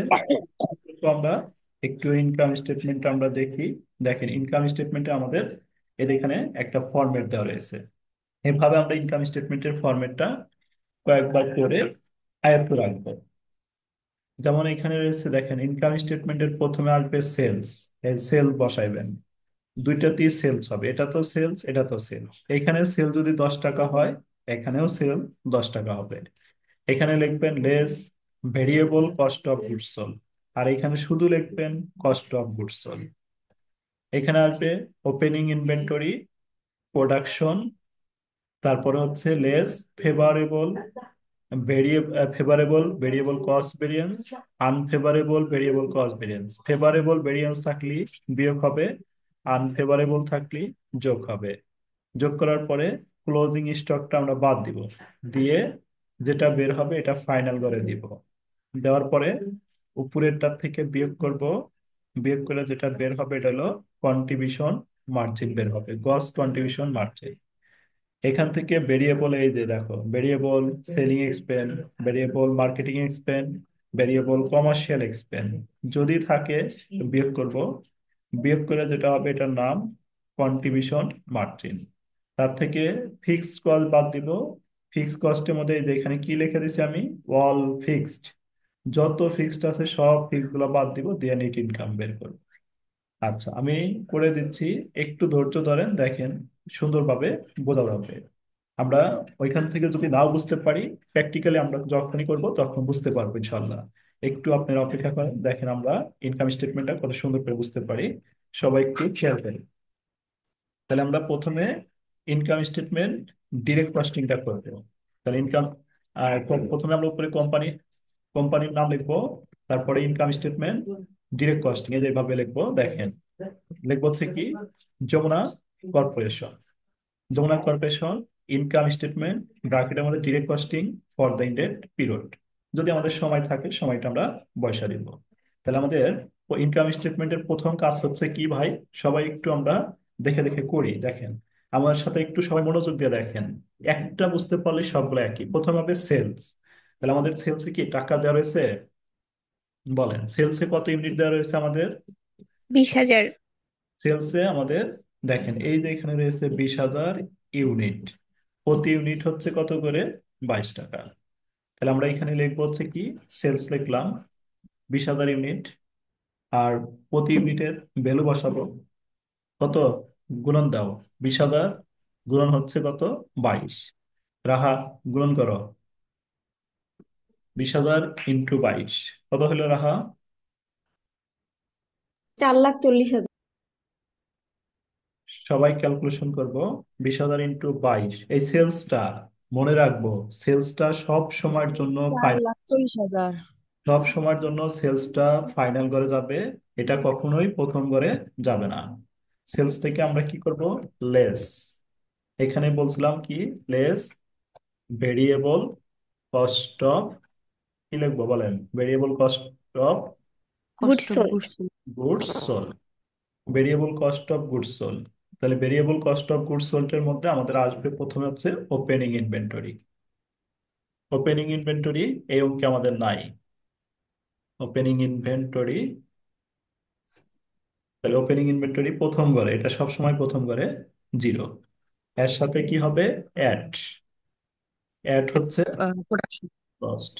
আমরা একটু ইনকাম স্টেটমেন্ট আমরা দেখি। দেখেন, ইনকাম স্টেটমেন্টে আমাদের এখানে একটা ফরম্যাট দেওয়া রয়েছে। এভাবে আমরা ইনকাম স্টেটমেন্টের ফরম্যাটটা কয়েকবার করে আয়ত্ত রাখবো। যেমন এখানে রয়েছে, দেখেন ইনকাম স্টেটমেন্টের প্রথমে আসবে সেলস। এই সেল বসাইবেন, দুইটাতেই সেলস হবে। এটা তো সেলস, এটা তো সেলস। এখানে সেল যদি 10 টাকা হয়, এখানেও সেল 10 টাকা হবে। এখানে লিখবেন less variable cost of goods sold. আর এখানে শুধু লিখবেন কস্ট অফ গুডস সোল্ড। এখানে আসবে ওপেনিং ইনভেন্টরি, প্রোডাকশন, তারপরে হচ্ছে less favourable variable cost variance, unfavourable variable cost variance. Favourable variance থাকলে বিয়োগ হবে, আনফেভারেবল থাকলে যোগ হবে। যোগ করার পরে ক্লোজিং স্টকটা আমরা বাদ দিব। দিয়ে যেটা বের হবে এটা ফাইনাল করে দিব। দেওয়ার পরে উপরেরটা থেকে বিয়োগ করব। বিয়োগ করে যেটা বের হবে এটা হলো কন্ট্রিবিউশন মার্জিন বের হবে, গ্রস কন্ট্রিবিউশন মার্জিন। এখান থেকে ভেরিয়েবল, এই যে দেখো, variable selling expense, variable marketing expense, variable commercial expense যদি থাকে বিয়োগ করব। বিয়োগ করে যেটা হবে এটার নাম কন্ট্রিবিউশন মার্জিন। তার থেকে ফিক্সড কস্ট বাদ দিব। ফিক্সড কস্টের মধ্যে এই যে এখানে কি লিখে দিছি আমি, অল ফিক্সড, যত ফিক্সড আছে সব ফিক্সড গুলো বাদ দিব, দিয়ে নেট ইনকাম বের করব। আচ্ছা আমি করে দিচ্ছি, একটু ধৈর্য ধরেন, দেখেন সুন্দরভাবে বোঝা যাবে। আমরা ওইখান থেকে যদি নাও বুঝতে পারি, প্র্যাকটিক্যালি আমরা যখনই করব তখন বুঝতে পারবো ইনশাল্লাহ। একটু আপনারা অপেক্ষা করেন, দেখেন আমরা ইনকাম স্টেটমেন্টটা কত সুন্দর করে বুঝতে পারি। সবাই একটু খেয়াল করেন। তাহলে আমরা প্রথমে ইনকাম স্টেটমেন্ট ডিরেক্ট কস্টিংটা করবো। তাহলে ইনকাম, প্রথমে আমরা উপরে কোম্পানির নাম লিখবো, তারপরে ইনকাম স্টেটমেন্ট ডিরেক্ট কস্টিং এ যেভাবে লিখবো দেখেন। লিখবো হচ্ছে কি, Jamuna corporation. Jamuna corporation income statement, ব্র্যাকেটের মধ্যে direct costing for the ended period. যদি আমাদের সময় থাকে সময়টা আমরা বয়সা দিব। তাহলে আমাদের ইনকাম স্টেটমেন্টের প্রথম কাজ হচ্ছে কি ভাই, সবাই একটু আমরা দেখে দেখে করি, দেখেন আমার সাথে একটু সবাই মনোযোগ দিয়ে দেখেন। একটা বুঝতে পারলে সবগুলো একই। প্রথম হবে সেলস। তাহলে আমাদের সেলসে কি টাকা দেওয়া রয়েছে, বলেন সেলসে কত ইউনিট দেওয়া রয়েছে আমাদের। 20,000। সেলসে আমাদের দেখেন এই যে এখানে রয়েছে 20,000 ইউনিট। প্রতি ইউনিট হচ্ছে কত করে, 22 টাকা। তাহলে আমরা এখানে লিখবো হচ্ছে কি, সেলস লিখলাম 20,000 ইউনিট, আর প্রতি ইউনিটের ভ্যালু বসাবো কত, গুণন দাও। 20,000 গুণন হচ্ছে কত, 22। রাহা, গুণন করো। 20,000 ইন্টু 22 কত হলো রাহা। 4,40,000। সবাই ক্যালকুলেশন করব। 20,000 ইন্টু 22, এই সেলসটা মনে রাখবো, সেলসটা সব সময়ের জন্য, 4,40,000। সব সময়ের জন্য সেলসটা ফাইনাল করে যাবে। এটা কখনোই প্রথম করে যাবে না। সেলস থেকে আমরা কি করব, লেস, এখানে বলছিলাম কি, লেস ভেরিয়েবল কস্ট অফ, কি লিখবো বলেন, variable cost of good cost sold. বুঝছো। Goods sold. Variable cost of goods sold. তাহলে variable cost of goods sold এর মধ্যে আমাদের আসবে প্রথমে হচ্ছে ওপেনিং ইনভেন্টরি। ওপেনিং ইনভেন্টরি এই অঙ্কে আমাদের নাই। ওপেনিং ইনভেন্টরি, তাহলে ওপেনিং ইনভেন্টরি প্রথম ঘরে, এটা সব সময় প্রথম ঘরে 0। এর সাথে কি হবে, অ্যাড। অ্যাড হচ্ছে প্রোডাকশন। Cost,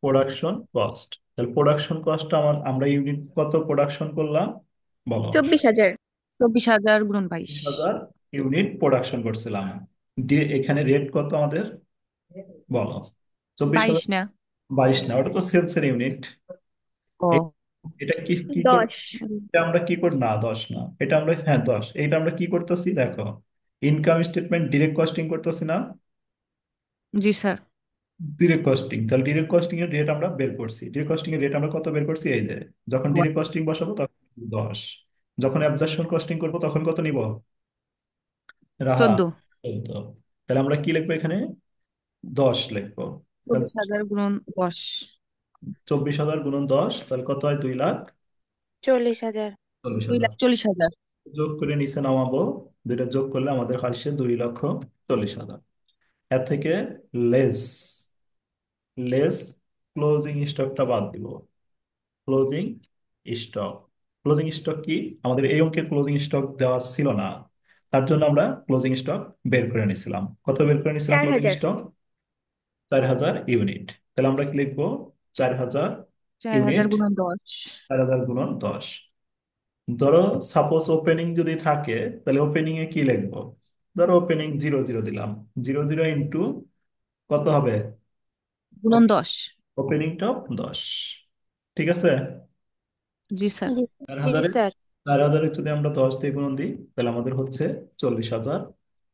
production cost. তাহলে প্রোডাকশন কস্ট আমরা ইউনিট কত প্রোডাকশন করলাম, বলো। 24,000। 24,000 গুণন 22। 20,000 ইউনিট প্রোডাকশন করছিলাম। দিয়ে এখানে রেট কত আমাদের, বলো। 22 24,000, না। 22 না, ওটা তো সেলসের ইউনিট। ও। এটা কি কি করে, 10। এটা আমরা কি করি না, 10 না, এটা আমরা, হ্যাঁ 10, এটা আমরা কি করতেছি দেখো, ইনকাম স্টেটমেন্ট ডিরেক্ট কস্টিং করতেছি না, জি স্যার। Direct costing. তাহলে ডিরেক্ট কস্টিং এর রেট আমরা বের করছি, ডিরেক্ট কস্টিং এর রেট আমরা কত বের করছি, এই যে যখন ডিরেক্ট কস্টিং বসাবো তখন 10, যখন অ্যাবজারশন কস্টিং করবো তখন কত নিব, রাহা, 14। 14। তাহলে আমরা কি লিখবো এখানে, 10 লিখবো। তাহলে 24,000 গুণন 10। 24,000 গুণন 10, তাহলে কত হয়, 2,40,000। 40,000। 40,000 2,40,000। যোগ করে নিচে নামাবো, দুইটা যোগ করলে আমাদের আসছে 2,40,000। এর থেকে লেস, লেস ক্লোজিং স্টকটা বাদ দিব। ক্লোজিং স্টক, ক্লোজিং স্টক কি, আমাদের এই অঙ্কে ক্লোজিং স্টক দেওয়া ছিল না, তার জন্য আমরা ক্লোজিং স্টক বের করে নিয়েছিলাম। কত বের করে নিয়েছিলাম ক্লোজিং 4,000। Stock, 4,000 unit. তাহলে আমরা কি লিখবো, 4,000 4,000 ইউনিট, গুণন 10। 4,000 গুণন 10। ধরো সাপোজ ওপেনিং যদি থাকে, তাহলে ওপেনিং এ কি লিখবো, ধরো ওপেনিং 0,0 দিলাম, 0,0 ইন্টু কত হবে, গুণন 10। ওপেনিংটা 10। ঠিক আছে। জি স্যার। জি। চার জি হাজারে স্যার। 4,000 যদি আমরা 10 দিয়ে গুণন দিই, তাহলে আমাদের হচ্ছে 40,000।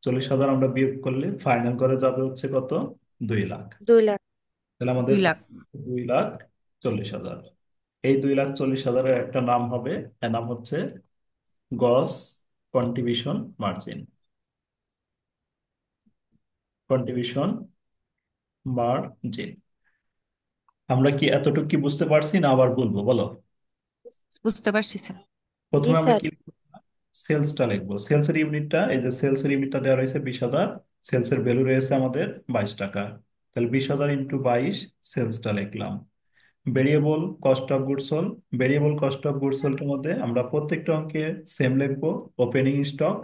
40,000 আমরা বিয়োগ করলে ফাইনাল করে যাবে হচ্ছে কত, 2,00,000। 2,00,000। তাহলে আমাদের 2 লাখ। 2,40,000। এই 2,40,000-এর একটা নাম হবে, এর নাম হচ্ছে গস কন্ট্রিবিউশন মার্জিন। Contribution margin. আমরা কি এতটুকু কি বুঝতে পারছি না আবার বলবো, বলো। বুঝতে পারছি স্যার। জি প্রথমে আমরা স্যার। কি, সেলসটা লিখবো, সেলসের ইউনিটটা, এই যে সেলসের ইউনিটটা দেওয়া রয়েছে 20,000, সেলসের ভ্যালু রয়েছে আমাদের 22 টাকা। তাহলে 20,000 ইন্টু 22, সেলসটা লিখলাম। Variable cost of goods sold, variable cost of goods sold এর মধ্যে আমরা প্রত্যেকটা অঙ্কে সেম লিখবো, ওপেনিং স্টক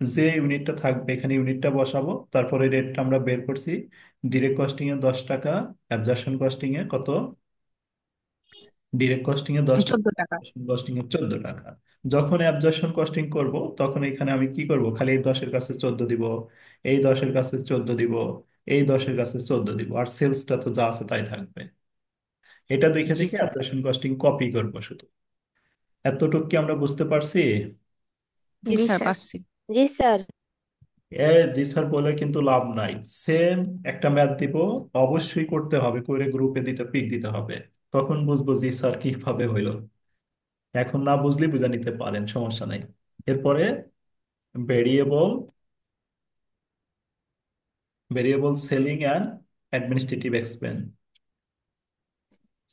যে ইউনিটটা থাকবে এখানে ইউনিটটা বসাবো, তারপরে রেটটা আমরা বের করছি। ডিরেক্ট কস্টিং এ 10 টাকা, অ্যাবজর্পশন কস্টিং এ কত? ডিরেক্ট কস্টিং এ 10 টাকা, 14 টাকা। কস্টিং এ 14 টাকা। যখন অ্যাবজর্পশন কস্টিং করব তখন এখানে আমি কি করব, খালি এই 10-এর কাছে 14 দিব, এই 10-এর কাছে 14 দিব, এই 10-এর কাছে 14 দিব, আর সেলসটা তো যা আছে তাই থাকবে। এটা দেখে জি দেখে স্যার। অ্যাবজর্পশন কস্টিং কপি করবো শুধু। এতটুকু কি আমরা বুঝতে পারছি? জি জি স্যার স্যার। পারছি। জি স্যার। এ জি স্যার বলে কিন্তু লাভ নাই। সেম একটা ম্যাথ দিব, অবশ্যই করতে হবে, করে গ্রুপে দিতে, পিক দিতে হবে, তখন বুঝবো জি স্যার কিভাবে হইলো। এখন না বুঝলে বুঝে নিতে পারেন, সমস্যা নাই। এরপরে variable, variable selling and administrative expense,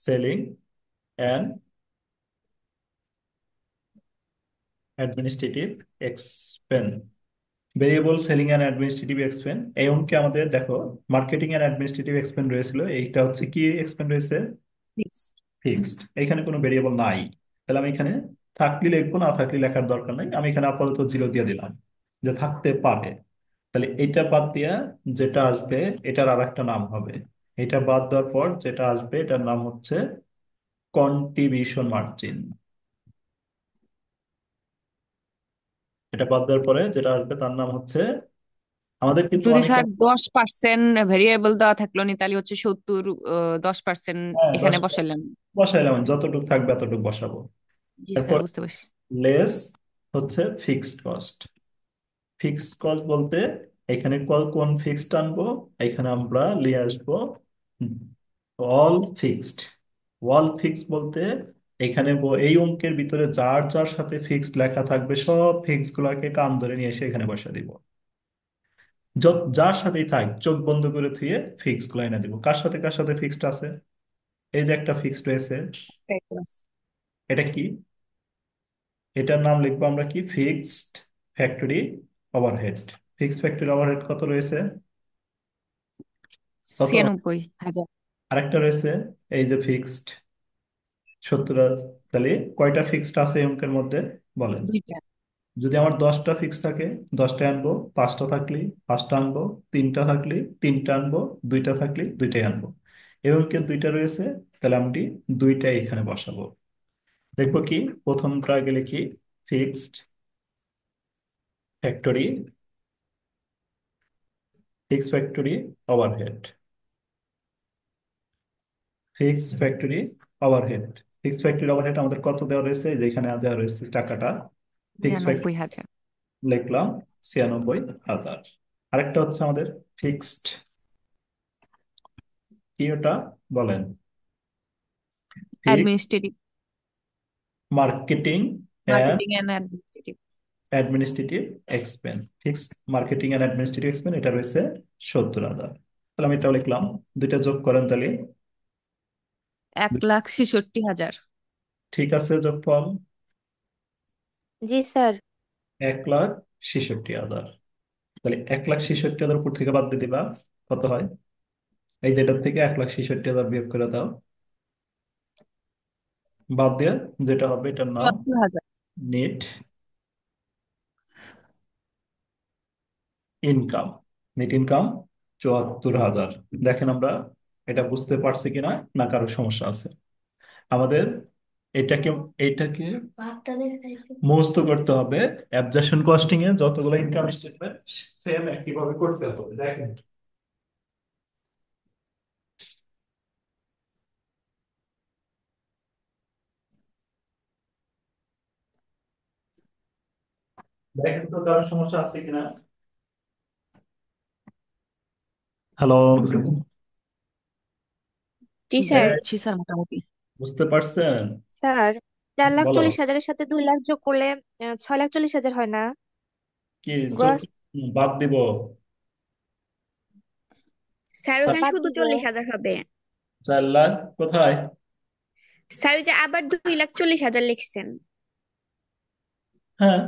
selling and administrative expense. Variable selling and administrative expense, এই অঙ্কে আমাদের দেখো মার্কেটিং অ্যান্ড অ্যাডমিনিস্ট্রেটিভ এক্সপেন্স রয়েছিল, এইটা হচ্ছে কি এক্সপেন্স রয়েছে? ফিক্সড। ফিক্সড। এখানে কোনো ভেরিয়েবল নাই, তাহলে আমি এখানে থাকলে লিখবো, না থাকলে লেখার দরকার নাই, আমি এখানে আপাতত 0 দিয়ে দিলাম যে থাকতে পারে। তাহলে এটা বাদ দিয়া যেটা আসবে এটার আর একটা নাম হবে। এটা বাদ দেওয়ার পর যেটা আসবে এটার নাম হচ্ছে কন্ট্রিবিউশন মার্জিন। এটা বাদ দেওয়ার পরে যেটা আসবে তার নাম হচ্ছে, আমাদের কিন্তু যদি অনেক, স্যার 10% ভেরিয়েবল দেওয়া থাকলো নি তাহলে হচ্ছে 70, 10% হ্যাঁ এখানে 10 বসাইলাম। বসাইলাম, যতটুকু থাকবে এতটুকু বসাবো। জি স্যার এরপর বুঝতে পারছি। লেস হচ্ছে ফিক্সড কস্ট। ফিক্সড কস্ট বলতে এখানে কোন ফিক্সড আনবো, এখানে আমরা নিয়ে আসবো অল ফিক্সড। অল ফিক্সড বলতে এখানে এই অঙ্কের ভিতরে যার যার সাথে ফিক্সড লেখা থাকবে সব ফিক্সড গুলাকে কান ধরে নিয়ে এসে এখানে বসা দিব। যার সাথেই থাক চোখ বন্ধ করে থুয়ে ফিক্সড গুলো এনে দিব। কার সাথে ফিক্সড আছে? এই যে একটা ফিক্সড রয়েছে, এটা কি? এটার নাম লিখবো আমরা কি, fixed factory overhead. Fixed factory overhead কত রয়েছে? কত? 96,000। আরেকটা রয়েছে এই যে ফিক্সড 70,000। তাহলে কয়টা ফিক্সড আছে এই অঙ্কের মধ্যে বলেন? দুইটা। যদি আমার 10টা ফিক্স থাকে, 10টা আনবো, 5টা থাকলে 5টা আনবো, 3টা থাকলে 3টা আনবো, 2টা থাকলে 2টাই আনবো। এই অঙ্কের 2টা রয়েছে, তাহলে আমি 2টাই এখানে বসাবো। দেখবো কি, প্রথমটা গেলে কি, fixed factory, fixed factory overhead, fixed factory overhead. Fixed factory overhead আমাদের কত দেওয়া রয়েছে, যেখানে দেওয়া রয়েছে টাকাটা। Fixed factory 99,000। লিখলাম 96,000। আরেকটা হচ্ছে আমাদের ফিক্সড, কি ওটা বলেন? Fixed administrative, marketing and marketing and administrative. Administrative expense. Fixed marketing and administrative expense, এটা রয়েছে 70,000। তাহলে আমি এটা লিখলাম, দুইটা যোগ করেন তাহলে। 1,66,000। ঠিক আছে, যোগফল জি স্যার। 1,66,000। তাহলে 1,66,000 উপর থেকে বাদ দিয়ে দিবা, কত হয়? এই যেটার থেকে 1,66,000 বিয়োগ করে দাও, বাদ দিয়ে যেটা হবে এটার নাম 74,000। Net income. Net income 74,000। দেখেন আমরা এটা বুঝতে পারছি কিনা, না কারো সমস্যা আছে? আমাদের এটাকে এটাকে মুখস্থ করতে হবে। অ্যাবজর্পশন কস্টিং এ যতগুলো ইনকাম স্টেটমেন্ট সেম একইভাবে করতে হবে। দেখেন, দেখেন তো কারো সমস্যা আছে কিনা। হ্যালো, জি স্যার। জি স্যার মোটামুটি। বুঝতে পারছেন? স্যার, 4,40,000 বলো, হাজারের সাথে 2 লাখ যোগ করলে 6,40,000 হয় না? কি যোগ? গ্রস। বাদ দিব? স্যার ওখানে বাদ শুধু দিব। 40,000 হবে। 4 লাখ কোথায়? স্যার ওই যে আবার 2,40,000 লিখছেন। হ্যাঁ,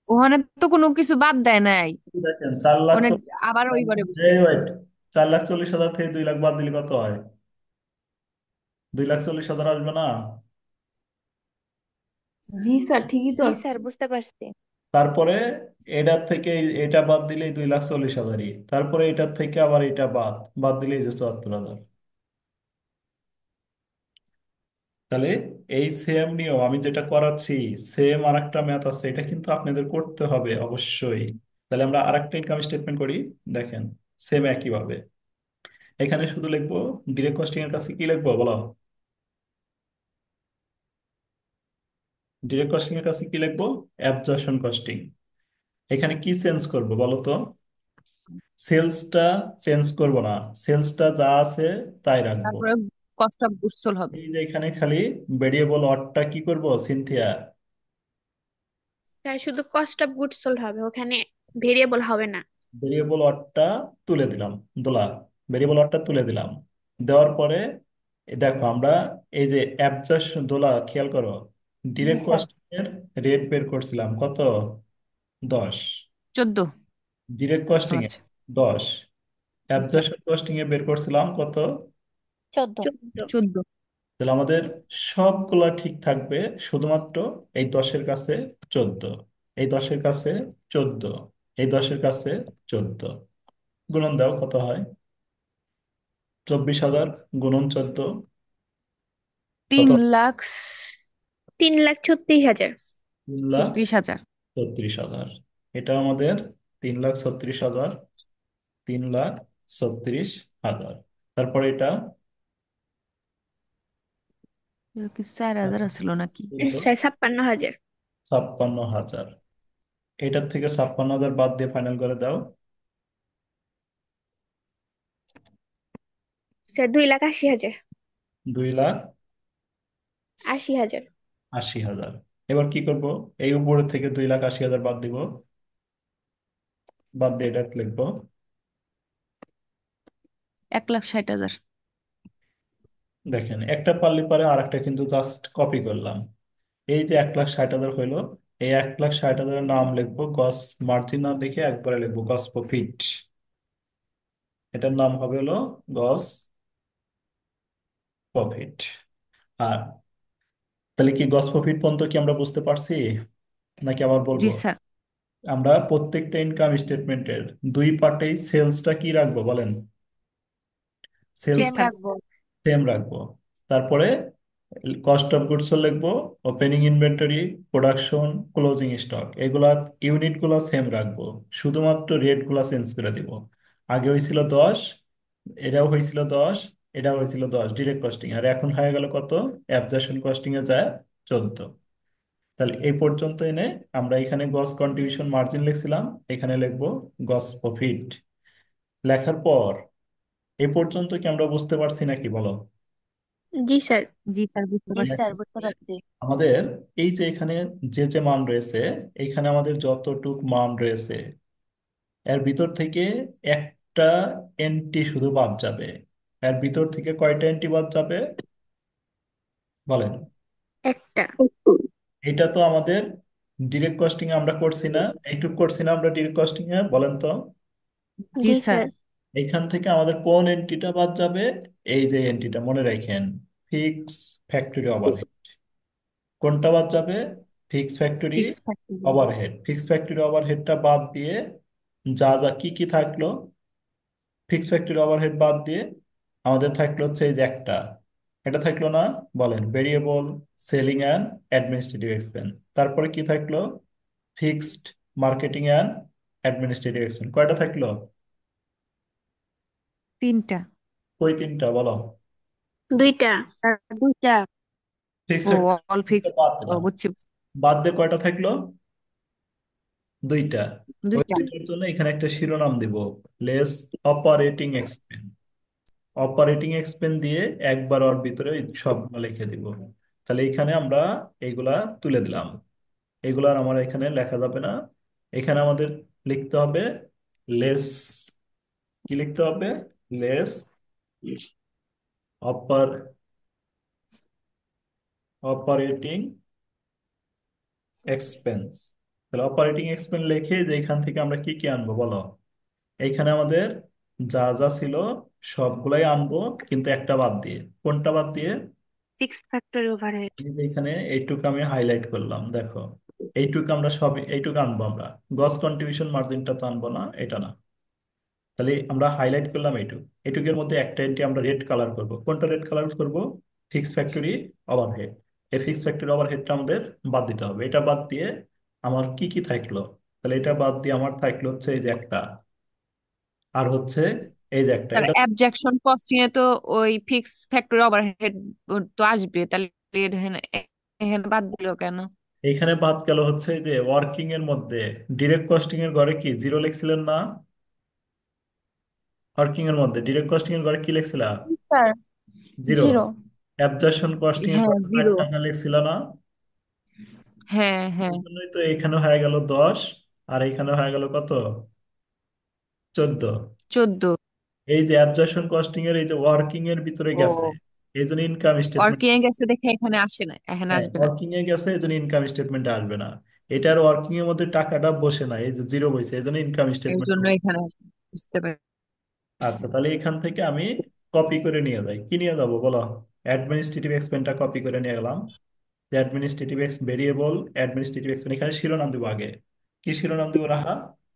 ওখানে তো কোনো কিছু বাদ দেয় নাই। দেখেন 4 লাখ অনেক আবার ওই ঘরে বসছে। এই ওয়েট, 4,40,000 থেকে 2 লাখ বাদ দিলে কত হয়? 2,40,000 আসবে না? জি স্যার ঠিকই তো জি আছে। স্যার, বুঝতে পারছি। তারপরে এটার থেকে এটা বাদ দিলেই 2,40,000ই, তারপরে এটার থেকে আবার এটা বাদ বাদ দিলেই যে 74,000। তাহলে এই সেম নিয়ম আমি যেটা করাচ্ছি, সেম আরেকটা ম্যাথ আছে, এটা কিন্তু আপনাদের করতে হবে অবশ্যই। তাহলে আমরা আরেকটা ইনকাম স্টেটমেন্ট করি। দেখেন, সেম একই ভাবে এখানে শুধু লিখবো ডিরেক্ট কস্টিং এর কাছে কি লিখবো বলো? ডিরেক্ট কস্টিং এর কাছে কি লিখবো? Absorption costing. এখানে কি চেঞ্জ করব বলো তো? সেলসটা চেঞ্জ করব না, সেলসটা যা আছে তাই রাখবো। তারপরে কস্ট অফ গুডস সোল্ড হবে। এই যে এখানে খালি ভেরিয়েবল অডটা কি করব সিনথিয়া? স্যার শুধু কস্ট অফ গুডস সোল্ড হবে, ওখানে ভেরিয়েবল হবে না। ভেরিয়েবল অডটা তুলে দিলাম, দোলা, ভেরিয়েবল অডটা তুলে দিলাম। দেওয়ার পরে দেখো আমরা এই যে অ্যাবজর্পশন, দোলা খেয়াল করো, জি ডিরেক্ট স্যার। কস্টিং এর রেট বের করছিলাম কত? 10। 14। ডিরেক্ট কস্টিং এ আচ্ছা। 10। জি স্যার। অ্যাবজর্পশন কস্টিং এ বের করছিলাম কত? 14। 14। 14। তাহলে আমাদের সবগুলা ঠিক থাকবে, শুধুমাত্র এই 10-এর কাছে 14, এই 10-এর কাছে 14, এই 10-এর কাছে 14। গুণন দাও কত হয়? 24,000 গুণন 14 তিন কত? লাখ 3,36,000। 3,36,000। 36,000। এটা আমাদের 3,36,000, 3,36,000। তারপরে এটা এর কি 4,000 ছিল নাকি? স্যার 56,000। 56,000। এটার থেকে 56,000 বাদ দিয়ে ফাইনাল করে দাও। স্যার 2,80,000। 2,80,000। 80,000। এবার কি করব? এই উপরের থেকে 2,80,000 বাদ দিব, বাদ দিয়ে এটা লিখবো। 1,60,000। দেখেন, একটা পারলে পারে আর একটা কিন্তু জাস্ট কপি করলাম। এই যে 1,60,000 হইলো, এই 1,60,000 নাম লিখবো গস মার্জিন না লিখে একবারে লিখবো গস প্রফিট। এটার নাম হবে হলো গস প্রফিট। আর তাহলে কি গস প্রফিট পর্যন্ত কি আমরা বুঝতে পারছি নাকি আবার জি বলবো? স্যার। আমরা প্রত্যেকটা ইনকাম স্টেটমেন্টের দুই পার্টেই সেলসটা কি রাখবো বলেন? সেলস সেম রাখবো। সেম রাখবো। তারপরে কস্ট অফ গুডস লিখবো, opening inventory, production, closing stock, এগুলা ইউনিট গুলা সেম রাখবো, শুধুমাত্র রেট গুলা চেঞ্জ করে দিব। আগে হয়েছিল 10, এটাও হয়েছিল 10, এটাও হয়েছিল 10 ডিরেক্ট কস্টিং, আর এখন হয়ে গেল কত? অ্যাবজর্পশন কস্টিং এ যায় 14। তাহলে এই পর্যন্ত এনে আমরা এখানে গস কন্ট্রিবিউশন মার্জিন লিখছিলাম, এখানে লিখবো গস প্রফিট। লেখার পর এই পর্যন্ত কি আমরা বুঝতে পারছি নাকি বলো? জি স্যার। জি স্যার, বুঝতে জি পারছি। স্যার, বুঝতে পারছি। আমাদের এই যে এখানে যে যে মান রয়েছে, এখানে আমাদের যতটুক মান রয়েছে এর ভিতর থেকে একটা এন্ট্রি শুধু বাদ যাবে। এর ভিতর থেকে কয়টা এন্ট্রি বাদ যাবে বলেন? একটা। এটা তো আমাদের ডিরেক্ট কস্টিং এ আমরা করছি না, এইটুক করছি না আমরা ডিরেক্ট কস্টিং এ, বলেন তো? জি জি স্যার। স্যার। এইখান থেকে আমাদের কোন এন্ট্রিটা বাদ যাবে? এই যে এন্ট্রিটা মনে রাখেন, ফিক্স ফ্যাক্টরি ওভারহেড। কোনটা বাদ যাবে? Fix factory fix factory. Overhead. Fix factory ওভারহেডটা বাদ দিয়ে যা যা কি কি থাকলো, ফিক্স ফ্যাক্টরি ওভারহেড বাদ দিয়ে আমাদের থাকলো হচ্ছে এই যে একটা, এটা থাকলো না? বলেন, variable selling and administrative expense. তারপরে কি থাকলো? Fixed marketing and administrative expense. কয়টা থাকলো? 3টা। কই তিনটা বলো? 2টা। আর 2টা। ফিক্সড ও, অল ফ্যাক্টরি ফিক্স। বাদ ও, দিলাম, বুঝছি। বাদ দিয়ে কয়টা থাকলো? দুইটা। ওই 2টা। দুইটার জন্য এখানে একটা শিরোনাম দিব, less operating expense. Operating expense দিয়ে একবার ওর ভিতরে ওই সবগুলো লিখে দিব। তাহলে এখানে আমরা এইগুলা তুলে দিলাম, এগুলা আর আমার এখানে লেখা যাবে না। এখানে আমাদের লিখতে হবে লেস, কি লিখতে হবে? লেস অপার অপারেটিং এক্সপেন্স। তাহলে অপারেটিং এক্সপেন্স লিখে যে এখান থেকে আমরা কি কি আনবো বলো? এইখানে আমাদের যা যা ছিল সবগুলাই আনবো, কিন্তু একটা বাদ দিয়ে। কোনটা বাদ দিয়ে? Fixed factory overhead. এই যে এখানে এইটুকু আমি হাইলাইট করলাম, দেখো এইটুকু আমরা সব এইটুকু আনবো আমরা, গস কন্ট্রিবিউশন মার্জিনটা তো আনবো না, এটা না। তাহলে আমরা হাইলাইট করলাম এইটুকু। এইটুকের মধ্যে একটা এন্ট্রি আমরা রেড কালার করব। কোনটা রেড কালার করব? Fix factory overhead. এই ফিক্স ফ্যাক্টরি ওভারহেডটা আমাদের বাদ দিতে হবে। এটা বাদ দিয়ে আমার কি কি থাকলো? তাহলে এটা বাদ দিয়ে আমার থাকলো হচ্ছে এই যে একটা, আর হচ্ছে এই যে একটা, তাহলে এটা অ্যাবজেকশন কস্টিং এ তো ওই ফিক্স ফ্যাক্টরি ওভারহেড তো আসবে, তাহলে এখানে এখানে বাদ দিল কেন? এইখানে বাদ গেল হচ্ছে এই যে ওয়ার্কিং এর মধ্যে ডিরেক্ট কস্টিং এর ঘরে কি জিরো লিখছিলেন না? ওয়ার্কিং এর মধ্যে ডিরেক্ট কস্টিং এর ঘরে কি লিখছিলা? Sir zero. Zero. Absorption costing এর হ্যাঁ, ঘরে 4 জিরো। টাকা লিখছিল না? হ্যাঁ, হ্যাঁ। এই জন্যই তো এখানে হয়ে গেল 10, আর এখানে হয়ে গেল কত? 14। 14। এই যে অ্যাবজর্পশন কস্টিং এর এই যে ওয়ার্কিং এর ভিতরে গেছে, ও, এই জন্য ইনকাম স্টেটমেন্ট। ওয়ার্কিং এ গেছে দেখে এখানে আসে না, এখানে হ্যাঁ, আসবে না। ওয়ার্কিং এ গেছে এই জন্য ইনকাম স্টেটমেন্টে আসবে না। এটার ওয়ার্কিং এর মধ্যে টাকাটা বসে না, এই যে জিরো বসে, এই জন্য ইনকাম এর স্টেটমেন্ট। জন্য এখানে আসবে না। বুঝতে পারছি। আচ্ছা, তাহলে এখান থেকে আমি কপি করে নিয়ে যাই, কি নিয়ে যাবো বলো? অ্যাডমিনিস্ট্রেটিভ এক্সপেনটা কপি করে নিয়ে গেলাম। যে অ্যাডমিনিস্ট্রেটিভ ভেরিয়েবল অ্যাডমিনিস্ট্রেটিভ এক্সপেন, এখানে শিরোনাম দিব আগে। কি শিরোনাম দিব রাহা?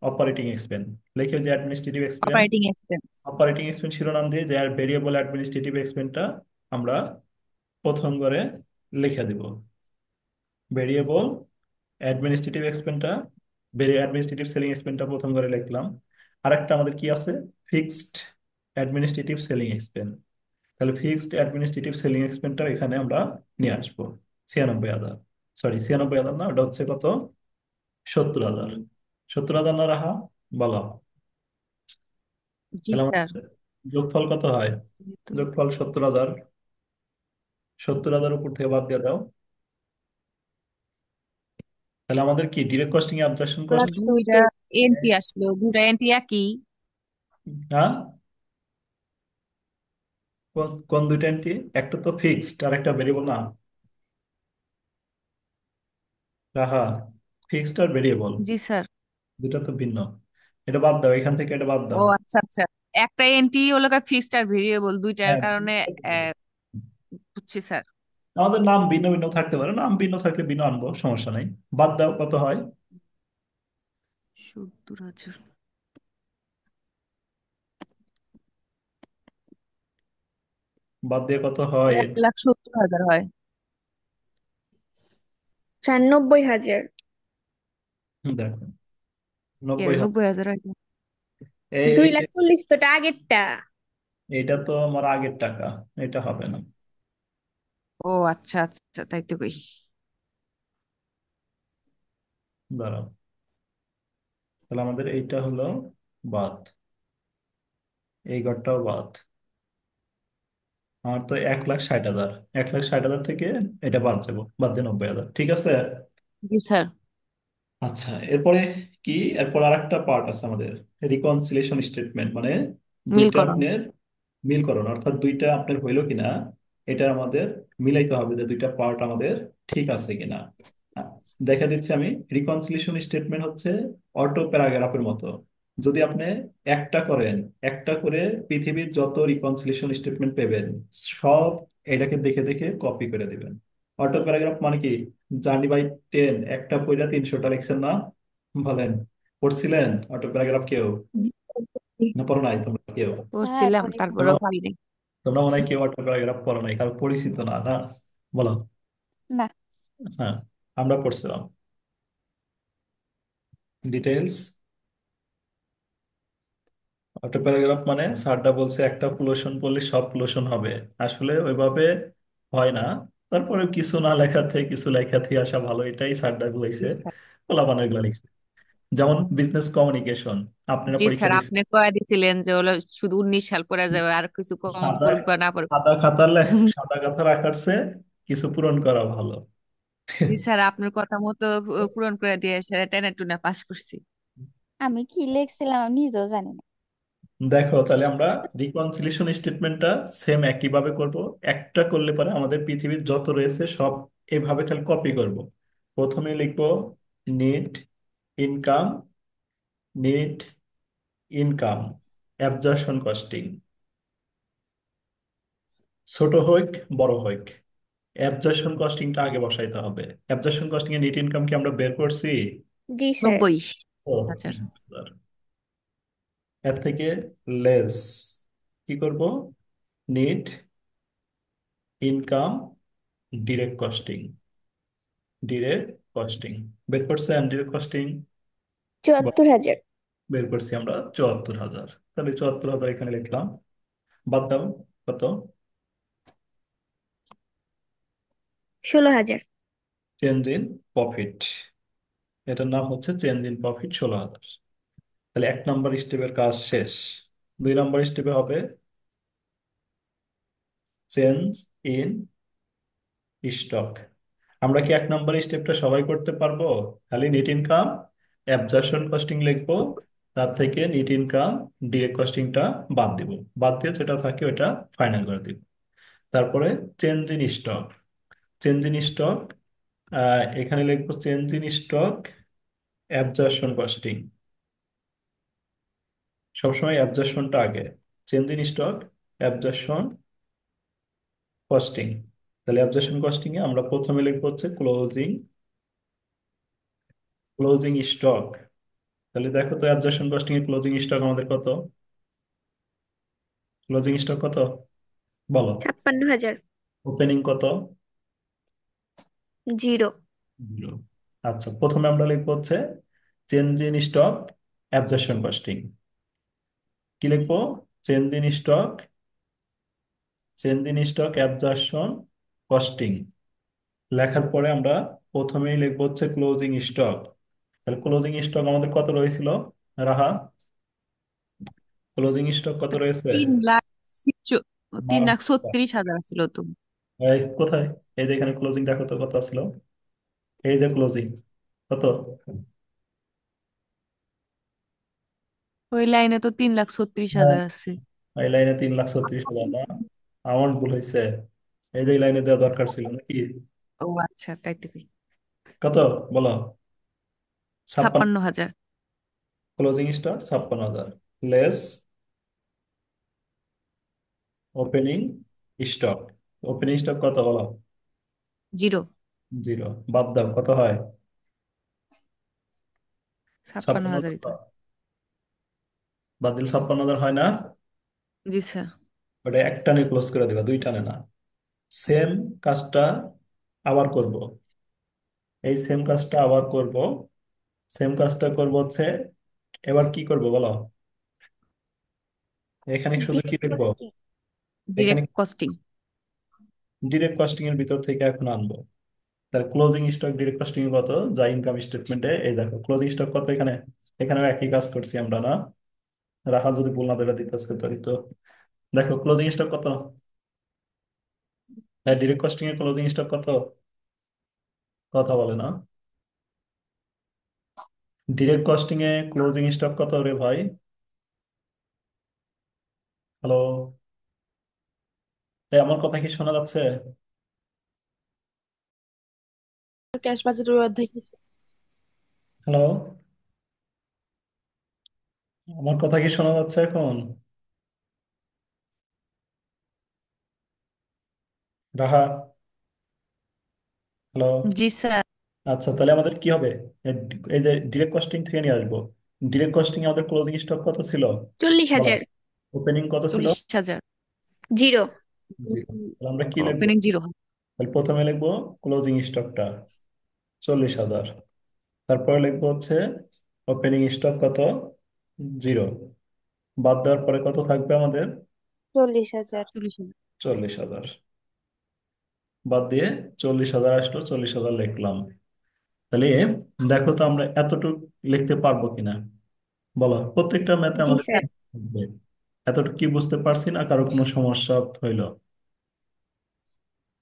অপারেটিং এক্সপেন। লিখে যে অ্যাডমিনিস্ট্রেটিভ এক্সপেন, অপারেটিং এক্সপেন্স। অপারেটিং এক্সপেন শিরোনাম দিয়ে যে ভেরিয়েবল অ্যাডমিনিস্ট্রেটিভ এক্সপেনটা আমরা প্রথম করে লিখে দিব। ভেরিয়েবল অ্যাডমিনিস্ট্রেটিভ এক্সপেনটা, অ্যাডমিনিস্ট্রেটিভ সেলিং এক্সপেনটা প্রথম করে লিখলাম। আরেকটা আমাদের কি আছে? Fixed administrative selling expense. তাহলে ফিক্সড অ্যাডমিনিস্ট্রেটিভ সেলিং এক্সপেনটা এখানে আমরা নিয়ে আসবো 96,000। সরি, 96,000 না, ওটা হচ্ছে কত? 70,000। 70,000 না রাহা? বলো। জি তাহলে স্যার। আমাদের যোগফল কত হয়? তো যোগফল 70,000। 70,000 উপর থেকে বাদ দিয়ে দাও। তাহলে আমাদের কি ডিরেক্ট কস্টিং এ অবজেকশন কস্ট? দুইটা এন্ট্রি আসলো, দুইটা এন্ট্রি একই। হ্যাঁ, কোন কোন দুইটা এন্ট্রি? একটা তো ফিক্সড আর একটা ভেরিয়েবল না রাহা? ফিক্সড আর ভেরিয়েবল জি স্যার। দুটা তো ভিন্ন। এটা বাদ দাও, এখান থেকে এটা বাদ ও দাও। আচ্ছা, আচ্ছা। একটা এন্ট্রি হলো ফিক্সড আর ভেরিয়েবল দুইটার হ্যাঁ, কারণে বুঝছি স্যার। আমাদের নাম ভিন্ন ভিন্ন থাকতে পারে, নাম ভিন্ন থাকলে ভিন্ন আনবো, সমস্যা নাই। বাদ দাও, কত হয়? 70,000। বাদ দিয়ে কত হয়? 1,70,000 হয়। স্যার 90,000। দেখো, এর 90,000। 90,000 হয়। দুই এই লাখ চল্লিশ তোটা আগেরটা। এইটা তো আমার আগের টাকা, এটা হবে না। ও আচ্ছা, আচ্ছা, তাই তো কই। দাঁড়াও, তাহলে আমাদের এইটা হলো বাদ, এই ঘরটাও বাদ। আমার তো 1,60,000, 1,60,000 থেকে এটা বাদ যাবো, বাদ দিয়ে 90,000, ঠিক আছে। জি স্যার। আচ্ছা, এরপরে কি? এরপর আরেকটা পার্ট আছে আমাদের, রিকনসিলিয়েশন স্টেটমেন্ট, মানে দুইটা মিলকরণ। আপনার মিলকরণ, অর্থাৎ দুইটা আপনার হইলো কিনা এটা আমাদের মিলাইতে হবে, যে দুইটা পার্ট আমাদের ঠিক আছে কিনা। আহ, দেখা দিচ্ছে আমি, রিকনসিলিয়েশন স্টেটমেন্ট হচ্ছে অটো প্যারাগ্রাফের মতো। যদি আপনি একটা করেন, একটা করে পৃথিবীর যত রিকনসিলিয়েশন স্টেটমেন্ট পাবেন সব এটাকে দেখে দেখে কপি করে দিবেন। অটো প্যারাগ্রাফ মানে কি? জার্নি বাই ট্রেন একটা পয়লা 300টা লিখছেন না? বলেন, পড়ছিলেন অটো প্যারাগ্রাফ কেউ? না পড়ো নাই তোমরা কেউ? হ্যাঁ পড়ছিলাম, পড়েছি। তোমরা তারপরেও পারি নাই। তোমরা মনে হয় কেউ অটো প্যারাগ্রাফ পড়ো নাই, কারণ পরিচিত না, না? বলো। না। হ্যাঁ, আমরা পড়ছিলাম ডিটেলস। অটো প্যারাগ্রাফ মানে স্যারটা বলছে একটা ক্লোশন পড়লে সব ক্লোশন হবে, আসলে ওইভাবে হয় না। তারপরে কিছু না লেখাতে কিছু লেখাতে আসা ভালো, এটাই স্যারটা জি বলেছে। স্যার। পোলাপানের গুলা লিখছে। যেমন বিজনেস কমিউনিকেশন, আপনারা জি পরীক্ষা স্যার, দিচ্ছেন। আপনি কয়ে দিছিলেন যে হলো শুধু 19 সাল পরে যাবে, আর কিছু কম সাদা পড়ুক বা না পড়ুক। সাদা সাদা খাতা রাখার চেয়ে কিছু পূরণ করা ভালো। জি স্যার, আপনার কথা মতো পূরণ করে দিয়ে স্যার টেনে টুনে পাস করছি। আমি কি লিখছিলাম আমি নিজেও জানি না। দেখো, তাহলে আমরা রিকনসিলিয়েশন স্টেটমেন্টটা সেম একইভাবে করব। একটা করলে পরে আমাদের পৃথিবীর যত রয়েছে সব এভাবে খালি কপি করব। প্রথমে লিখবো net income, net income absorption costing, ছোট হোক বড় হোক, অ্যাবজর্পশন কস্টিংটা আগে বসাইতে হবে। অ্যাবজর্পশন কস্টিং এর নেট ইনকাম কি আমরা বের করছি? জি স্যার। 90,000। 90,000। এর থেকে লেস কি করব? Net income direct costing. Direct costing বের করছেন? Direct costing 74,000। বের করছি আমরা 74,000। তাহলে 74,000 এখানে লিখলাম। বাদ দাও কত? 16,000। Change in profit. এটার নাম হচ্ছে চেঞ্জ ইন প্রফিট 16,000। তাহলে 1 নম্বর স্টেপের কাজ শেষ। 2 নম্বর স্টেপে হবে চেঞ্জ ইন স্টক। আমরা কি 1 নম্বর স্টেপটা সবাই করতে পারবো? খালি নেট ইনকাম অ্যাবজর্পশন কস্টিং লিখবো, তার থেকে নেট ইনকাম ডিরেক্ট কস্টিংটা বাদ দিব। বাদ দিয়ে যেটা থাকে ওটা ফাইনাল করে দিব। তারপরে change in stock. Change in stock এখানে লিখবো change in stock absorption costing. সবসময় অ্যাবজর্পশনটা আগে। Change in stock absorption costing. তাহলে অ্যাবজর্পশন কস্টিং এ আমরা প্রথমে লিখবো হচ্ছে ক্লোজিং ক্লোজিং স্টক। তাহলে দেখো তো অ্যাবজর্পশন কস্টিং এ ক্লোজিং স্টক আমাদের কত? ক্লোজিং স্টক কত বলো? 56,000। ওপেনিং কত? 0। 0। আচ্ছা, প্রথমে আমরা লিখবো হচ্ছে change in stock absorption costing. কি লিখবো? Change in stock absorption costing. লেখার পরে আমরা প্রথমেই লিখবো হচ্ছে ক্লোজিং স্টক। তাহলে ক্লোজিং স্টক আমাদের কত রয়েছিল রাহা? ক্লোজিং স্টক কত রয়েছে? 3,36,000 ছিল তো। এই কোথায়? এই যে এখানে ক্লোজিং দেখো তো কত ছিল। এই যে ক্লোজিং কত? ওই লাইনে তো 3,36,000 আছে। এই লাইনে 3,36,000 না? আমার ভুল হয়েছে। এই যে এই লাইনে দেওয়া দরকার ছিল নাকি? ও আচ্ছা, তাই তো। কত বলো? 56। 56,000। Closing stock 56,000 less opening stock. Opening stock কত বলো? 0। 0। বাদ দাও কত হয়? 56,000 56,000। তো। বাদ দিলে 56,000 হয় না? জি স্যার। ওটা এক টানে ক্লোজ করে দিবা, 2 টানে না। সেম কাজটা আবার করব। এই সেম কাজটা আবার করব। সেম কাজটা করব হচ্ছে এবার কি করব বলো? এখানে শুধু কি ডিরেক্ট লিখবো? কস্টিং। এখানে ডিরেক্ট কস্টিং। ডিরেক্ট কস্টিং এর ভিতর থেকে এখন আনবো। তার ক্লোজিং স্টক ডিরেক্ট কস্টিং কত যা ইনকাম স্টেটমেন্টে এই দেখো ক্লোজিং স্টক কত এখানে। এখানেও একই কাজ করছি আমরা না? রাহা যদি ভুল না দেবে দিতেছে তাই তো। দেখো ক্লোজিং স্টক কত? হ্যাঁ, ডিরেক্ট কস্টিং এর ক্লোজিং স্টক কত? কথা বলে না? ডিরেক্ট কস্টিং এ ক্লোজিং স্টক কত রে ভাই? হ্যালো, আমার কথা কি শোনা যাচ্ছে? ক্যাশ বাজেটের অধ্যায় শেষে। হ্যালো, আমার কথা কি শোনা যাচ্ছে এখন? রাহা, হ্যালো। জি স্যার। আচ্ছা, তাহলে আমাদের কি হবে? এই যে ডিরেক্ট কস্টিং থেকে নিয়ে আসবো। ডিরেক্ট কস্টিং এ আমাদের ক্লোজিং স্টক কত ছিল চল্লিশ বলো? হাজার ওপেনিং কত ছিল? 40,000। 0। 0। তাহলে আমরা কি লিখবো? ওপেনিং 0। তাহলে প্রথমে লিখবো ক্লোজিং স্টকটা 40,000। তারপরে লিখবো হচ্ছে ওপেনিং স্টক কত? 0। বাদ দেওয়ার পরে কত থাকবে আমাদের? 40,000। 40,000। 40,000। বাদ দিয়ে 40,000 আসলো, 40,000 লিখলাম। তাহলে দেখো তো আমরা এতটুকু লিখতে পারবো কিনা বলো? প্রত্যেকটা ম্যাথে জি জি আমাদের স্যার। স্যার। থাকবে। এতটুকু কি বুঝতে পারছি না? কারো কোনো সমস্যা হইলো?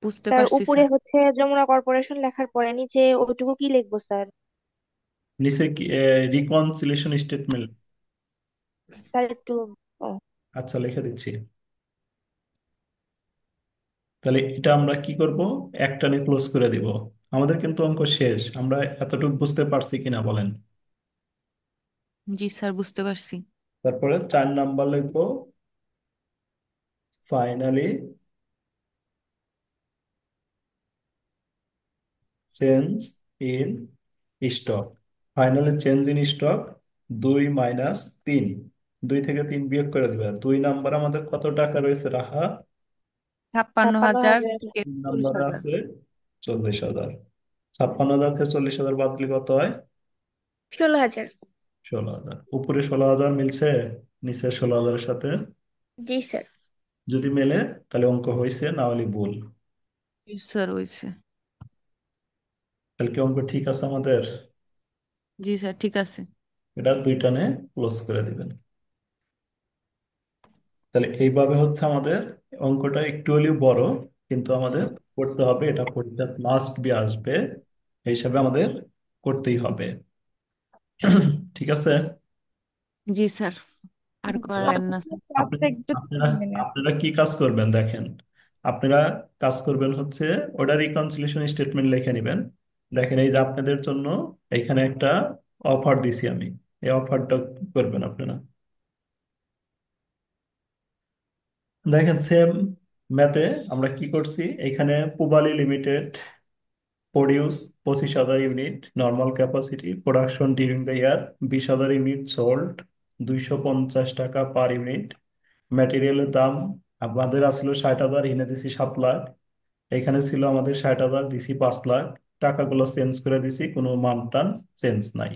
বুঝতে স্যার পারছি উপরে স্যার। হচ্ছে যমুনা কর্পোরেশন লেখার পরে নিচে ওইটুকু কি লিখবো স্যার? নিচে কি রিকনসিলিয়েশন স্টেটমেন্ট? স্যার একটু। ও, আচ্ছা, লিখে দিচ্ছি। তাহলে এটা আমরা কি করব? একটানে ক্লোজ করে দিব। আমাদের কিন্তু অঙ্ক শেষ। আমরা এতটুকু বুঝতে পারছি কিনা বলেন? জি স্যার, বুঝতে পারছি। তারপরে 4 নাম্বার লিখবো finally change in stock. Finally change in stock 2 - 3, 2 থেকে 3 বিয়োগ করে দিবে। 2 নাম্বার আমাদের কত টাকা রয়েছে রাহা? 56,000 56,000। থেকে তিন চল্লিশ নাম্বারে হাজার আছে 40,000। 56,000 থেকে 40,000 বাদ দিলে কত হয়? 16,000। 16,000। উপরে 16,000 মিলছে নিচে 16,000-এর সাথে? জি স্যার। যদি মেলে তাহলে অঙ্ক হয়েছে, না হলে ভুল। স্যার হয়েছে। তাহলে কি অঙ্ক ঠিক আছে আমাদের? জি স্যার ঠিক আছে। এটা 2 টানে ক্লোজ করে দিবেন। তাহলে এইভাবে হচ্ছে আমাদের অঙ্কটা একটু হলেও বড়, কিন্তু আমাদের করতে হবে, এটা পরীক্ষা মাস্ট বি আসবে, এই হিসাবে আমাদের করতেই হবে। ঠিক আছে। জি স্যার, আর স্যার, করালেন না স্যার। আপনি আপনারা আপনারা কি কাজ করবেন দেখেন। আপনারা কাজ করবেন হচ্ছে ওটা রিকনসিলিয়েশন স্টেটমেন্ট লিখে নেবেন। দেখেন এই যে আপনাদের জন্য এখানে একটা অফার দিছি আমি, এই অফারটা করবেন আপনারা। দেখেন সেম ম্যাথে আমরা কি করছি, এখানে Pubali limited produce 25,000 unit, normal capacity production during the year 20,000 unit sold, 250 টাকা পার ইউনিট। ম্যাটেরিয়ালের দাম আমাদের আসলো 60,000, এনে দিছি 7 লাখ। এখানে ছিল আমাদের 60,000, দিছি 5 লাখ। টাকাগুলো চেঞ্জ করে দিছি, কোনো মান টান চেঞ্জ নাই।